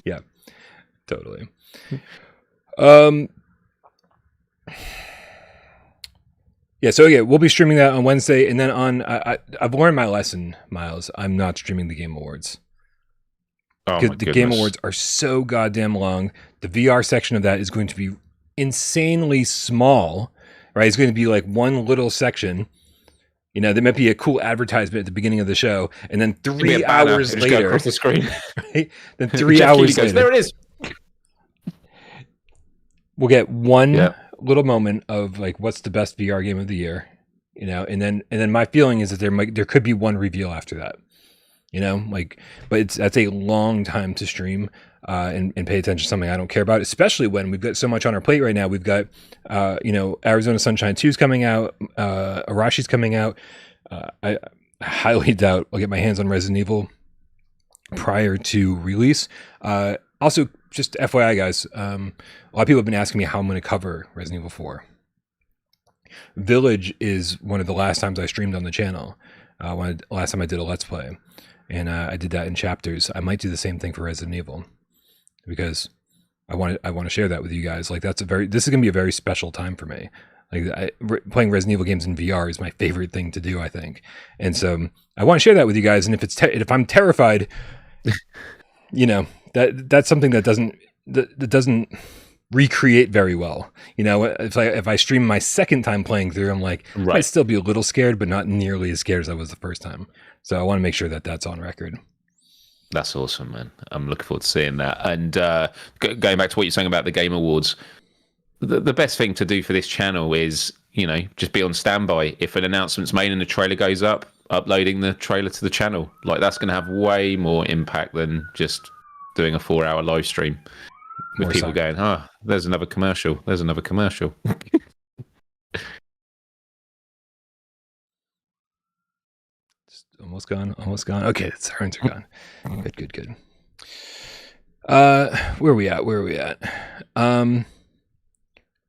Yeah, totally. Yeah, so we'll be streaming that on Wednesday, and then I've learned my lesson, Myles. I'm not streaming the Game Awards. Because the Game Awards are so goddamn long. The VR section of that is going to be insanely small, right? It's going to be like one little section. There might be a cool advertisement at the beginning of the show, and then 3 hours later, go across the screen. Right? Then 3 hours later, there it is. We'll get one little moment of like, what's the best VR game of the year, and then my feeling is that there could be one reveal after that, but that's a long time to stream and pay attention to something I don't care about, especially when we've got so much on our plate right now. We've got Arizona Sunshine 2 is coming out, Arashi's coming out. I highly doubt I'll get my hands on Resident Evil prior to release. Also, just FYI, guys, a lot of people have been asking me how I'm going to cover Resident Evil 4. Village is one of the last times I streamed on the channel. Last time I did a Let's Play, and I did that in chapters. I might do the same thing for Resident Evil, because I want to share that with you guys. Like this is going to be a very special time for me. Playing Resident Evil games in VR is my favorite thing to do, I think. And so I want to share that with you guys. And if I'm terrified, that's something that doesn't recreate very well. If I stream my second time playing through, I'm like, I might still be a little scared, but not nearly as scared as I was the first time. So I want to make sure that that's on record. That's awesome, man. I'm looking forward to seeing that. And going back to what you're saying about the Game Awards, the best thing to do for this channel is, just be on standby. If an announcement's made and the trailer goes up, uploading the trailer to the channel. Like, that's going to have way more impact than just doing a 4-hour live stream with people going, there's another commercial. There's another commercial. Almost gone. Okay, the sirens are gone. Good. Where are we at?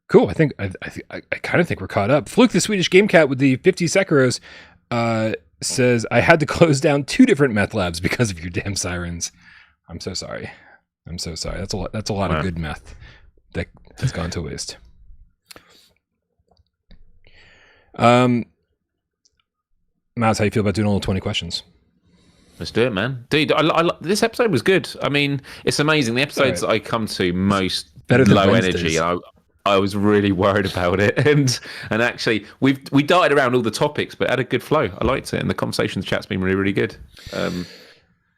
Cool. I kind of think we're caught up. Fluke, the Swedish game cat with the 50 Sekiros, says, I had to close down 2 different meth labs because of your damn sirens. I'm so sorry. That's a lot of good meth that has gone to waste. Myles, how you feel about doing all the 20 questions? Let's do it, man. Dude, this episode was good. I mean, it's amazing. The episodes that I come to most better than low Wednesdays. energy. I was really worried about it, and actually we darted around all the topics, but had a good flow. I liked it, and the conversation, the chat's been really, really good. That's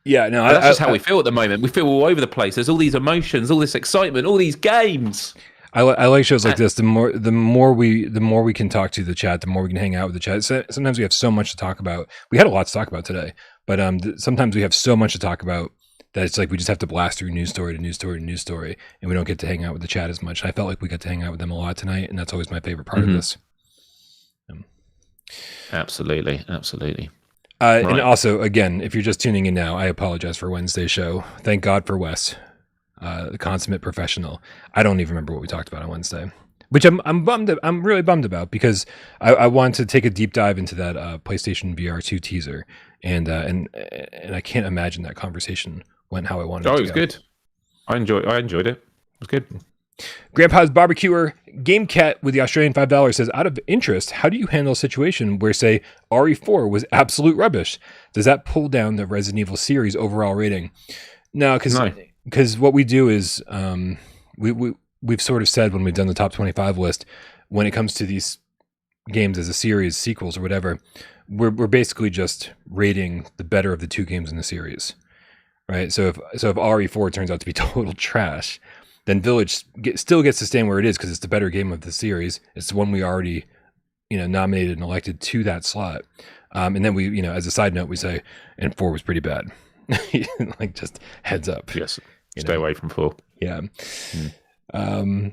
just how we feel at the moment. We feel all over the place. There's all these emotions, all this excitement, all these games. I like shows like this. The more we can talk to the chat, the more we can hang out with the chat. Sometimes we have so much to talk about. We had a lot to talk about today, but sometimes we have so much to talk about that it's like we just have to blast through news story to news story to news story, and we don't get to hang out with the chat as much. I felt like we got to hang out with them a lot tonight, and that's always my favorite part of this. Absolutely. Right. And also, again, if you're just tuning in now, I apologize for Wednesday's show. Thank God for Wes. The consummate professional. I don't even remember what we talked about on Wednesday, which I'm bummed. I'm really bummed about, because I want to take a deep dive into that PlayStation VR2 teaser, and I can't imagine that conversation went how I wanted. It was good. I enjoyed it. It was good. Grandpa's Barbecuer Game Cat with the Australian $5 says, out of interest, how do you handle a situation where, say, RE4 was absolute rubbish? Does that pull down the Resident Evil series overall rating? No, because what we do is we've sort of said when we've done the top 25 list, when it comes to these games as a series, sequels or whatever, we're basically just rating the better of the 2 games in the series, right? So if RE4 turns out to be total trash, then Village still gets to stand where it is because it's the better game of the series. It's the one we already nominated and elected to that slot, and then we as a side note we say, and 4 was pretty bad. Like, just heads up. Yes. Stay away from 4. Yeah. All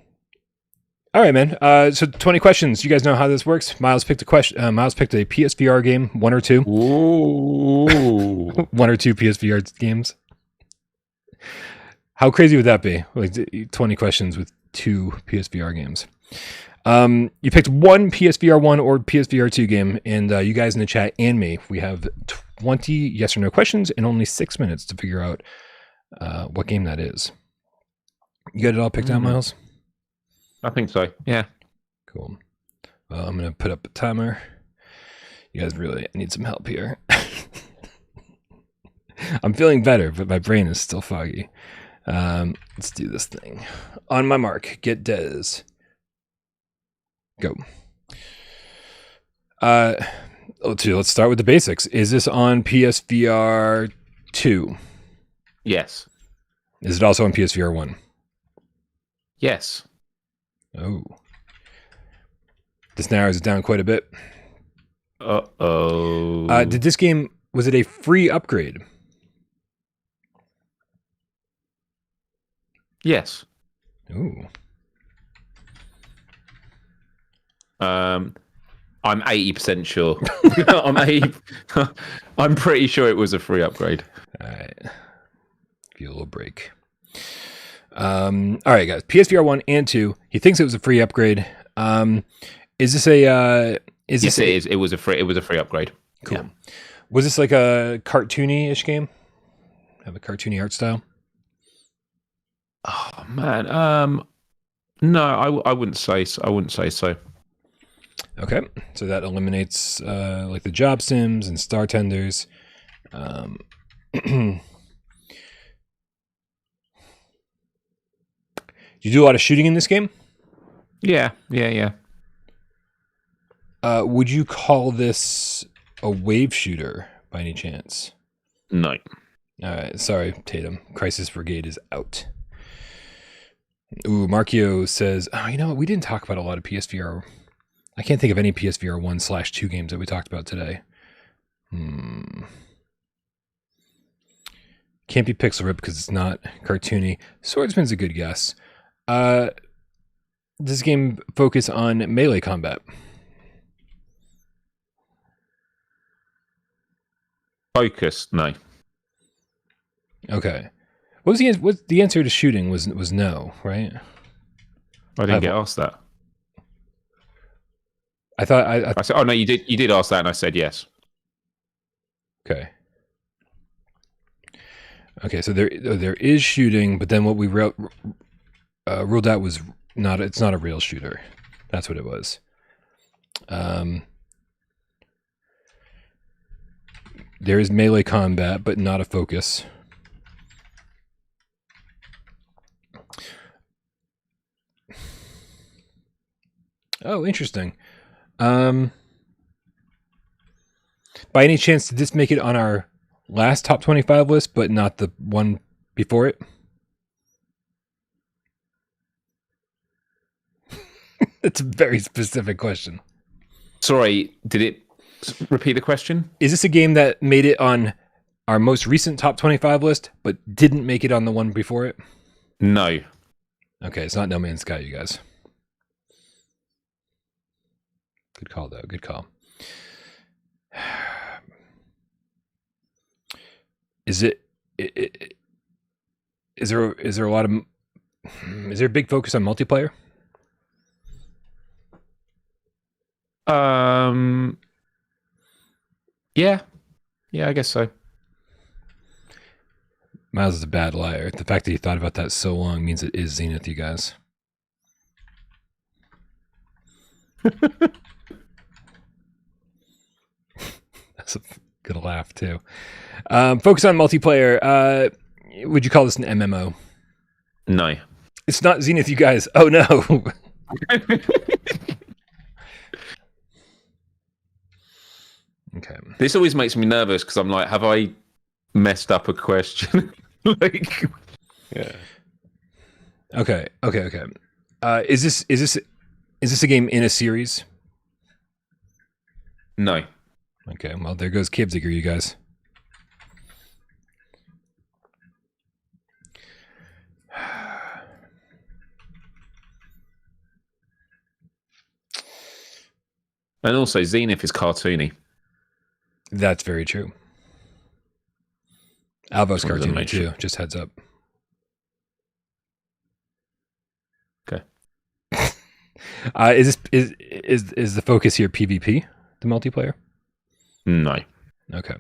right, man. So 20 questions. You guys know how this works. Myles picked a question. Myles picked a PSVR game, 1 or 2. Ooh. 1 or 2 PSVR games. How crazy would that be? Like 20 questions with 2 PSVR games. You picked 1 PSVR 1 or PSVR 2 game, and you guys in the chat and me, we have 20 yes or no questions and only 6 minutes to figure out what game that is. You got it all picked out, Myles? I think so. Yeah. Cool. Well, I'm going to put up a timer. You guys really need some help here. I'm feeling better, but my brain is still foggy. Let's do this thing. On my mark, get Dez. Go. Let's start with the basics. Is this on PSVR 2? Yes. Is it also on PSVR 1? Yes. Oh. This narrows it down quite a bit. Uh-oh. Did this game, was it a free upgrade? Yes. Ooh. I'm 80% sure. I'm pretty sure it was a free upgrade. All right. Give you a little break. All right, guys. PSVR 1 and 2. He thinks it was a free upgrade. Is this a? Yes, it is. It was a free upgrade. Cool. Yeah. Was this like a cartoony-ish game? Have a cartoony art style? Oh man. No, I wouldn't say so. I wouldn't say so. Okay, so that eliminates like the job sims and star tenders. You do a lot of shooting in this game? Yeah. Would you call this a wave shooter by any chance? No. All right, sorry, Tatum. Crisis Brigade is out. Ooh, Markio says, oh, you know what? We didn't talk about a lot of PSVR. I can't think of any PSVR 1/2 games that we talked about today. Can't be Pixel Rip because it's not cartoony. Swordsman's a good guess. Does this game focus on melee combat? Focus? No. Okay. What was the answer to shooting was no, right? I didn't get asked that. I thought I said, oh no, you did ask that, and I said yes. Okay. Okay, so there is shooting, but then what we ruled out was it's not a real shooter. That's what it was. There is melee combat, but not a focus. Oh, interesting. By any chance, did this make it on our last top 25 list, but not the one before it? That's a very specific question. Sorry, did it repeat the question? Is this a game that made it on our most recent top 25 list, but didn't make it on the one before it? No. Okay, it's not No Man's Sky, you guys. Good call, though. Good call. Is there a lot of... Is there a big focus on multiplayer? Yeah, I guess so. Myles is a bad liar. The fact that you thought about that so long means it is Zenith, you guys. That's a good laugh, too. Focus on multiplayer. Would you call this an MMO? No. It's not Zenith, you guys. Oh, no. Okay. This always makes me nervous because I'm like, have I messed up a question? Like, yeah. Okay. Is this a game in a series? No. Okay. Well, there goes Cave Digger, you guys. And also, Zenith is cartoony. That's very true. Alvo's cartoony too. Just heads up. Okay. Is the focus here PvP, the multiplayer? No. Okay.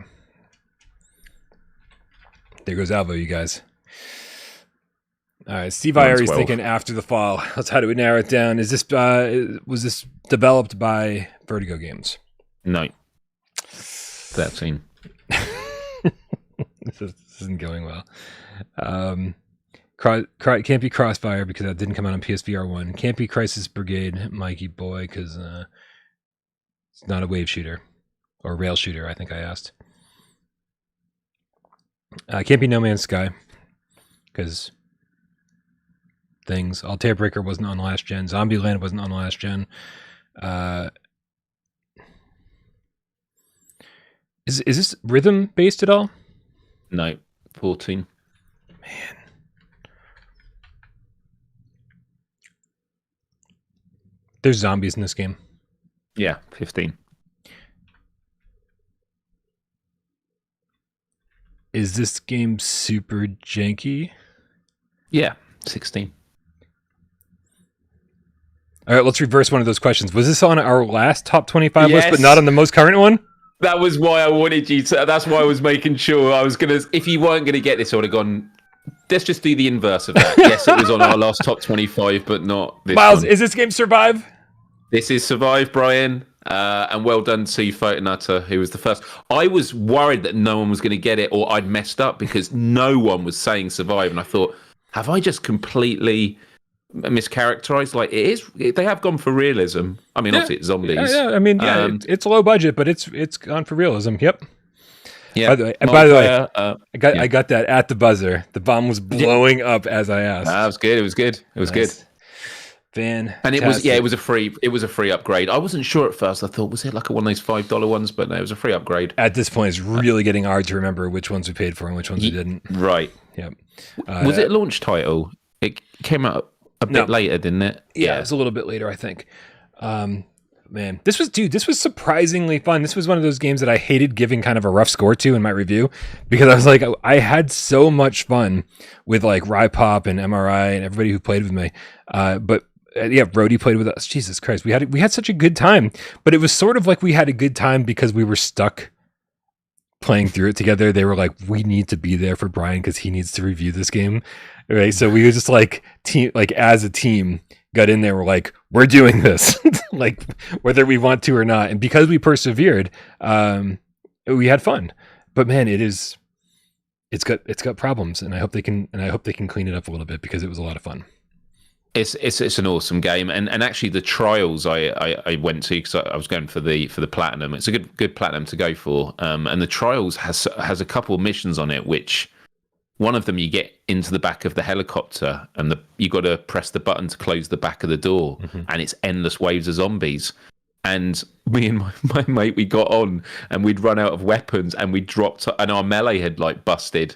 There goes Alvo, you guys. All right, Steve Ire's thinking after the fall. How do we narrow it down? Is this was this developed by Vertigo Games? No. 13. This isn't going well. Can't be Crossfire because that didn't come out on PSVR 1. Can't be Crisis Brigade, Mikey boy, because it's not a wave shooter or rail shooter. I think I asked. Can't be No Man's Sky because things. Altair Breaker wasn't on last gen. Zombieland wasn't on last gen. Is this rhythm based at all? No. 14. Man. There's zombies in this game. Yeah, 15. Is this game super janky? Yeah, 16. All right, let's reverse one of those questions. Was this on our last top 25 list, but not on the most current one? That was why I wanted you to. That's why I was making sure I was going to. If you weren't going to get this, I would have gone. Let's just do the inverse of that. Yes, it was on our last top 25, but not this Myles, one. is this game Survive? This is Survive, Brian. And well done to Photonutter, who was the first. I was worried that no one was going to get it or I'd messed up because no one was saying Survive. And I thought, have I just completely mischaracterized? Like, they have gone for realism. I mean, obviously it's zombies. Yeah, I mean, it's low budget, but it's gone for realism. Yep. Yeah. By the way, I got that at the buzzer. The bomb was blowing up as I asked. That was good. It was good. It was good. Fantastic. And it was a free upgrade. I wasn't sure at first. I thought, was it like one of those $5 ones? But no, it was a free upgrade. At this point, it's really getting hard to remember which ones we paid for and which ones we didn't. Right. Yep. Was it a launch title? It came out a bit later, didn't it? Yeah, it was a little bit later, I think. Man, this was surprisingly fun. This was one of those games that I hated giving kind of a rough score to in my review because I was like, I had so much fun with like Rypop and MRI and everybody who played with me. But Brody played with us. Jesus Christ, we had such a good time. But it was sort of like we had a good time because we were stuck playing through it together. They were like, we need to be there for Brian because he needs to review this game, right? So we were just like as a team. Got in there, we're like, we're doing this, like whether we want to or not. And because we persevered, we had fun. But man, it's got problems, and I hope they can clean it up a little bit because it was a lot of fun. It's an awesome game, and actually the trials I went to because I was going for the platinum. It's a good platinum to go for, and the trials has a couple of missions on it which. One of them, you get into the back of the helicopter and you got to press the button to close the back of the door, and it's endless waves of zombies. And me and my mate, we got on and we'd run out of weapons and we dropped, and our melee had like busted.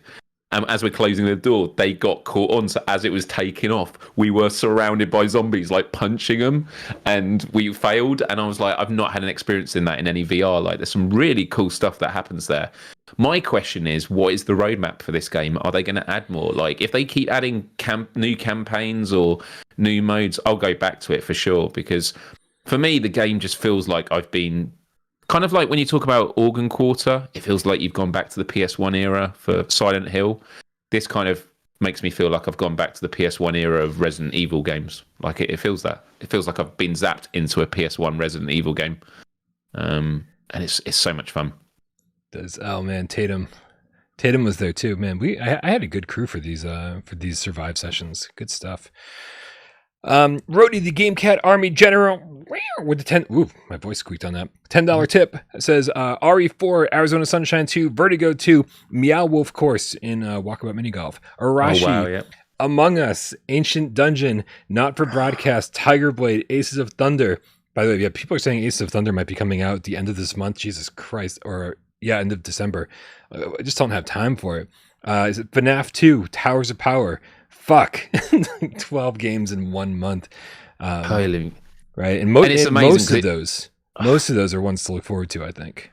As we're closing the door, they got caught on. So as it was taking off, we were surrounded by zombies, like punching them, and we failed. And I was like, I've not had an experience in that in any VR. Like, there's some really cool stuff that happens there. My question is, what is the roadmap for this game? Are they going to add more? Like, if they keep adding new campaigns or new modes, I'll go back to it for sure. Because for me, the game just feels like I've been kind of like when you talk about Organ Quarter, it feels like you've gone back to the PS1 era for Silent Hill. This kind of makes me feel like I've gone back to the PS1 era of Resident Evil games. Like it feels that. It feels like I've been zapped into a PS1 Resident Evil game. And it's so much fun. Oh man, Tatum was there too, man. I had a good crew for these Survive sessions. Good stuff. Rody the Game Cat Army General with the 10. Ooh, my voice squeaked on that. $10 tip. It says RE4 Arizona Sunshine 2 Vertigo 2 Meow Wolf Course in Walkabout Mini Golf. Arashi. Oh, wow, yep. Among Us, Ancient Dungeon, Not for Broadcast, Tiger Blade, Aces of Thunder. By the way, yeah, people are saying Aces of Thunder might be coming out at the end of this month. Jesus Christ, or end of December. I just don't have time for it. Is it FNAF 2, Towers of Power? Fuck. 12 games in 1 month. Right. And most of those are ones to look forward to, I think.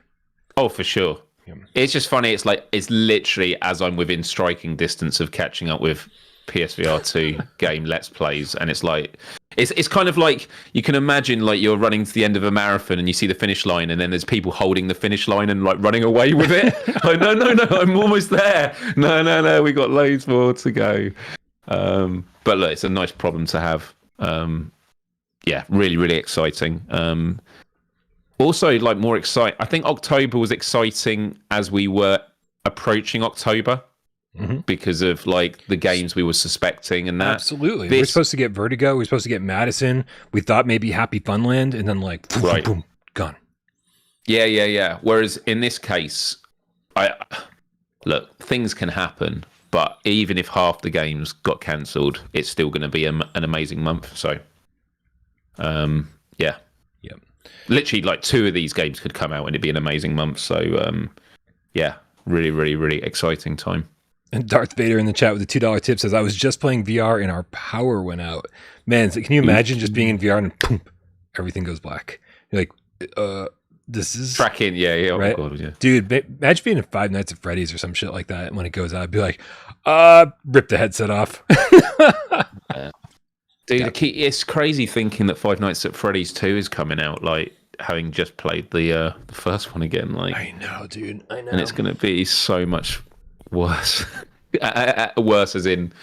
Oh, for sure. Yeah. It's just funny. It's literally as I'm within striking distance of catching up with PSVR2 game Let's Plays, and it's like it's kind of like you can imagine like you're running to the end of a marathon and you see the finish line, and then there's people holding the finish line and like running away with it. Like, no, I'm almost there. No, we got loads more to go. But look, it's a nice problem to have. Really, really exciting. Also, like more exciting. I think October was exciting as we were approaching October. Mm-hmm. Because of like the games we were suspecting and that. Absolutely. We're supposed to get Vertigo. We're supposed to get Madison. We thought maybe Happy Funland, and then like boom, gone. Yeah. Whereas in this case, look, things can happen, but even if half the games got cancelled, it's still going to be an amazing month. So, yeah. Literally, like 2 of these games could come out and it'd be an amazing month. So, really, really, really exciting time. And Darth Vader in the chat with the $2 tip says, I was just playing VR and our power went out. Man, can you imagine just being in VR and boom, everything goes black? You're like, this is... Tracking, yeah. Right? Oh God, yeah. Dude, imagine being in Five Nights at Freddy's or some shit like that. And when it goes out, I'd be like, rip the headset off. Yeah. Dude, it's crazy thinking that Five Nights at Freddy's 2 is coming out, like, having just played the first one again. Like, I know, dude. I know. And it's going to be so much worse. Worse as in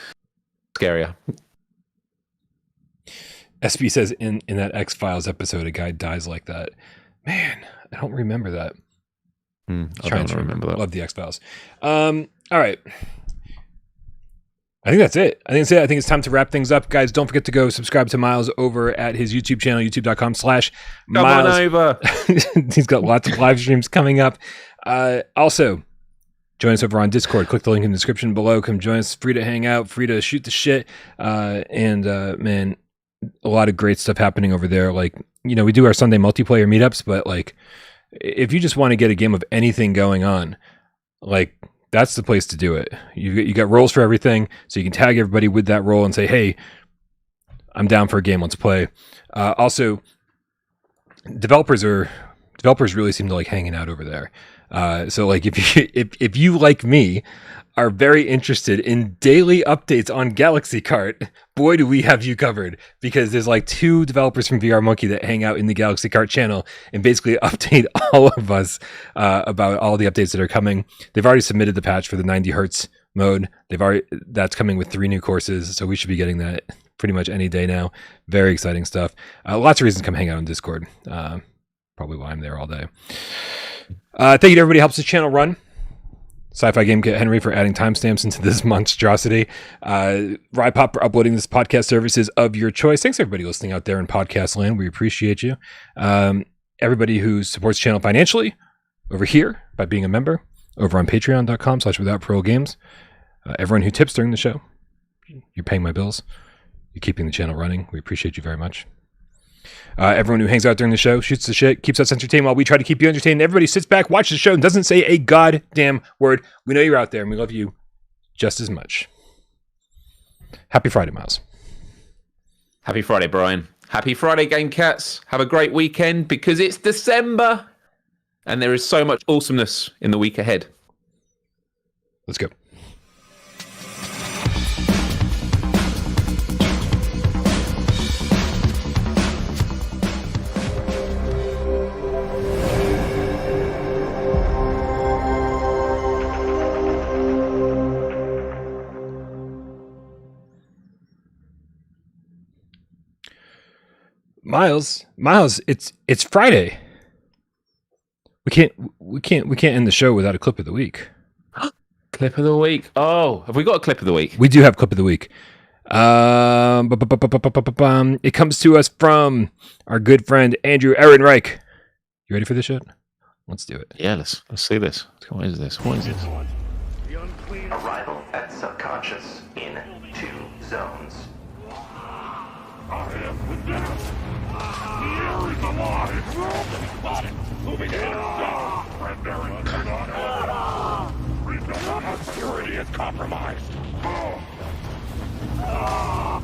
scarier. SB says in that X-Files episode, a guy dies like that. Man, I don't remember that. I don't remember that. Love the X-Files. All right. I think that's it. I think it's time to wrap things up. Guys, don't forget to go subscribe to Myles over at his YouTube channel, youtube.com/Myles. Come on over. He's got lots of live streams coming up. Also, join us over on Discord. Click the link in the description below. Come join us. Free to hang out, free to shoot the shit. Man, a lot of great stuff happening over there. Like, we do our Sunday multiplayer meetups, but like, if you just want to get a game of anything going on, like, that's the place to do it. You got roles for everything, so you can tag everybody with that role and say, "Hey, I'm down for a game. Let's play." Also, developers really seem to like hanging out over there. So like if you like me are very interested in daily updates on Galaxy Kart, boy, do we have you covered, because there's like 2 developers from VR Monkey that hang out in the Galaxy Kart channel and basically update all of us about all the updates that are coming. They've already submitted the patch for the 90 hertz mode. That's coming with 3 new courses, so we should be getting that pretty much any day now. Very exciting stuff. Lots of reasons to come hang out on Discord. Probably why I'm there all day. Thank you to everybody who helps this channel run. Sci-Fi Game Kit Henry for adding timestamps into this monstrosity. Rypop for uploading this podcast services of your choice. Thanks everybody listening out there in podcast land. We appreciate you. Everybody who supports the channel financially over here by being a member over on patreon.com/withoutparolegames. Everyone who tips during the show. You're paying my bills. You're keeping the channel running. We appreciate you very much. Everyone who hangs out during the show, shoots the shit, keeps us entertained while we try to keep you entertained. Everybody sits back, watches the show, and doesn't say a goddamn word. We know you're out there, and we love you just as much. Happy Friday, Myles. Happy Friday, Brian. Happy Friday, Game Cats. Have a great weekend, because it's December, and there is so much awesomeness in the week ahead. Let's go. Myles, it's Friday. We can't end the show without a clip of the week. Clip of the week. Oh, have we got a clip of the week? We do have clip of the week. It comes to us from our good friend Andrew Ehrenreich. You ready for this shit? Let's do it. Yeah, let's see this. What is this? Arrival at subconscious in 2 zones. I am the death. The air is alive. Moving in. Rendering cannot help. Security is compromised.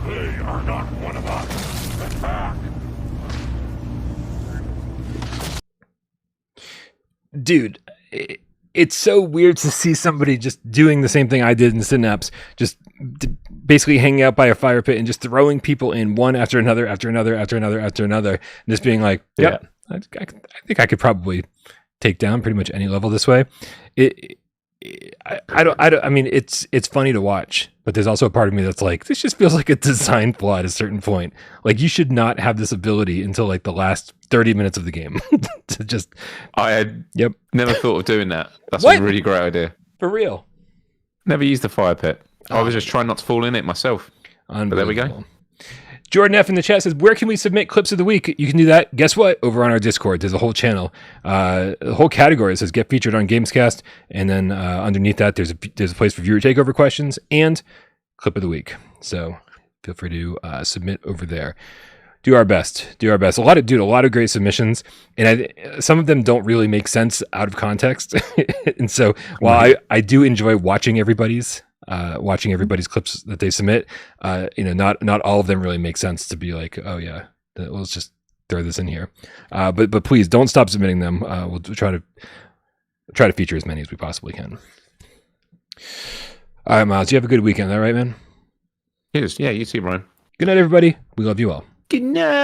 They are not one of us. Attack. Dude, it's so weird to see somebody just doing the same thing I did in Synapse, just basically hanging out by a fire pit and just throwing people in one after another, and just being like, yep, yeah. I think I could probably take down pretty much any level this way. I mean, it's funny to watch, but there's also a part of me that's like, this just feels like a design flaw at a certain point. Like, you should not have this ability until like the last 30 minutes of the game. To just, I had never thought of doing that. That's What? a really great idea. For real. Never used the fire pit. I was just trying not to fall in it myself. But there we go. Jordan F in the chat says, where can we submit clips of the week? You can do that. Guess what? Over on our Discord, there's a whole channel, a whole category that says get featured on GAMESCAST. And then underneath that, there's a place for viewer takeover questions and clip of the week. So feel free to submit over there. Do our best. A lot of great submissions. And some of them don't really make sense out of context. And so while I do enjoy watching everybody's clips that they submit, not all of them really make sense to be like, oh yeah, let's just throw this in here. But please don't stop submitting them. We'll try to feature as many as we possibly can. All right, Myles, you have a good weekend. All right, man? Yes, yeah, you too, Brian. Good night, everybody. We love you all. Good night.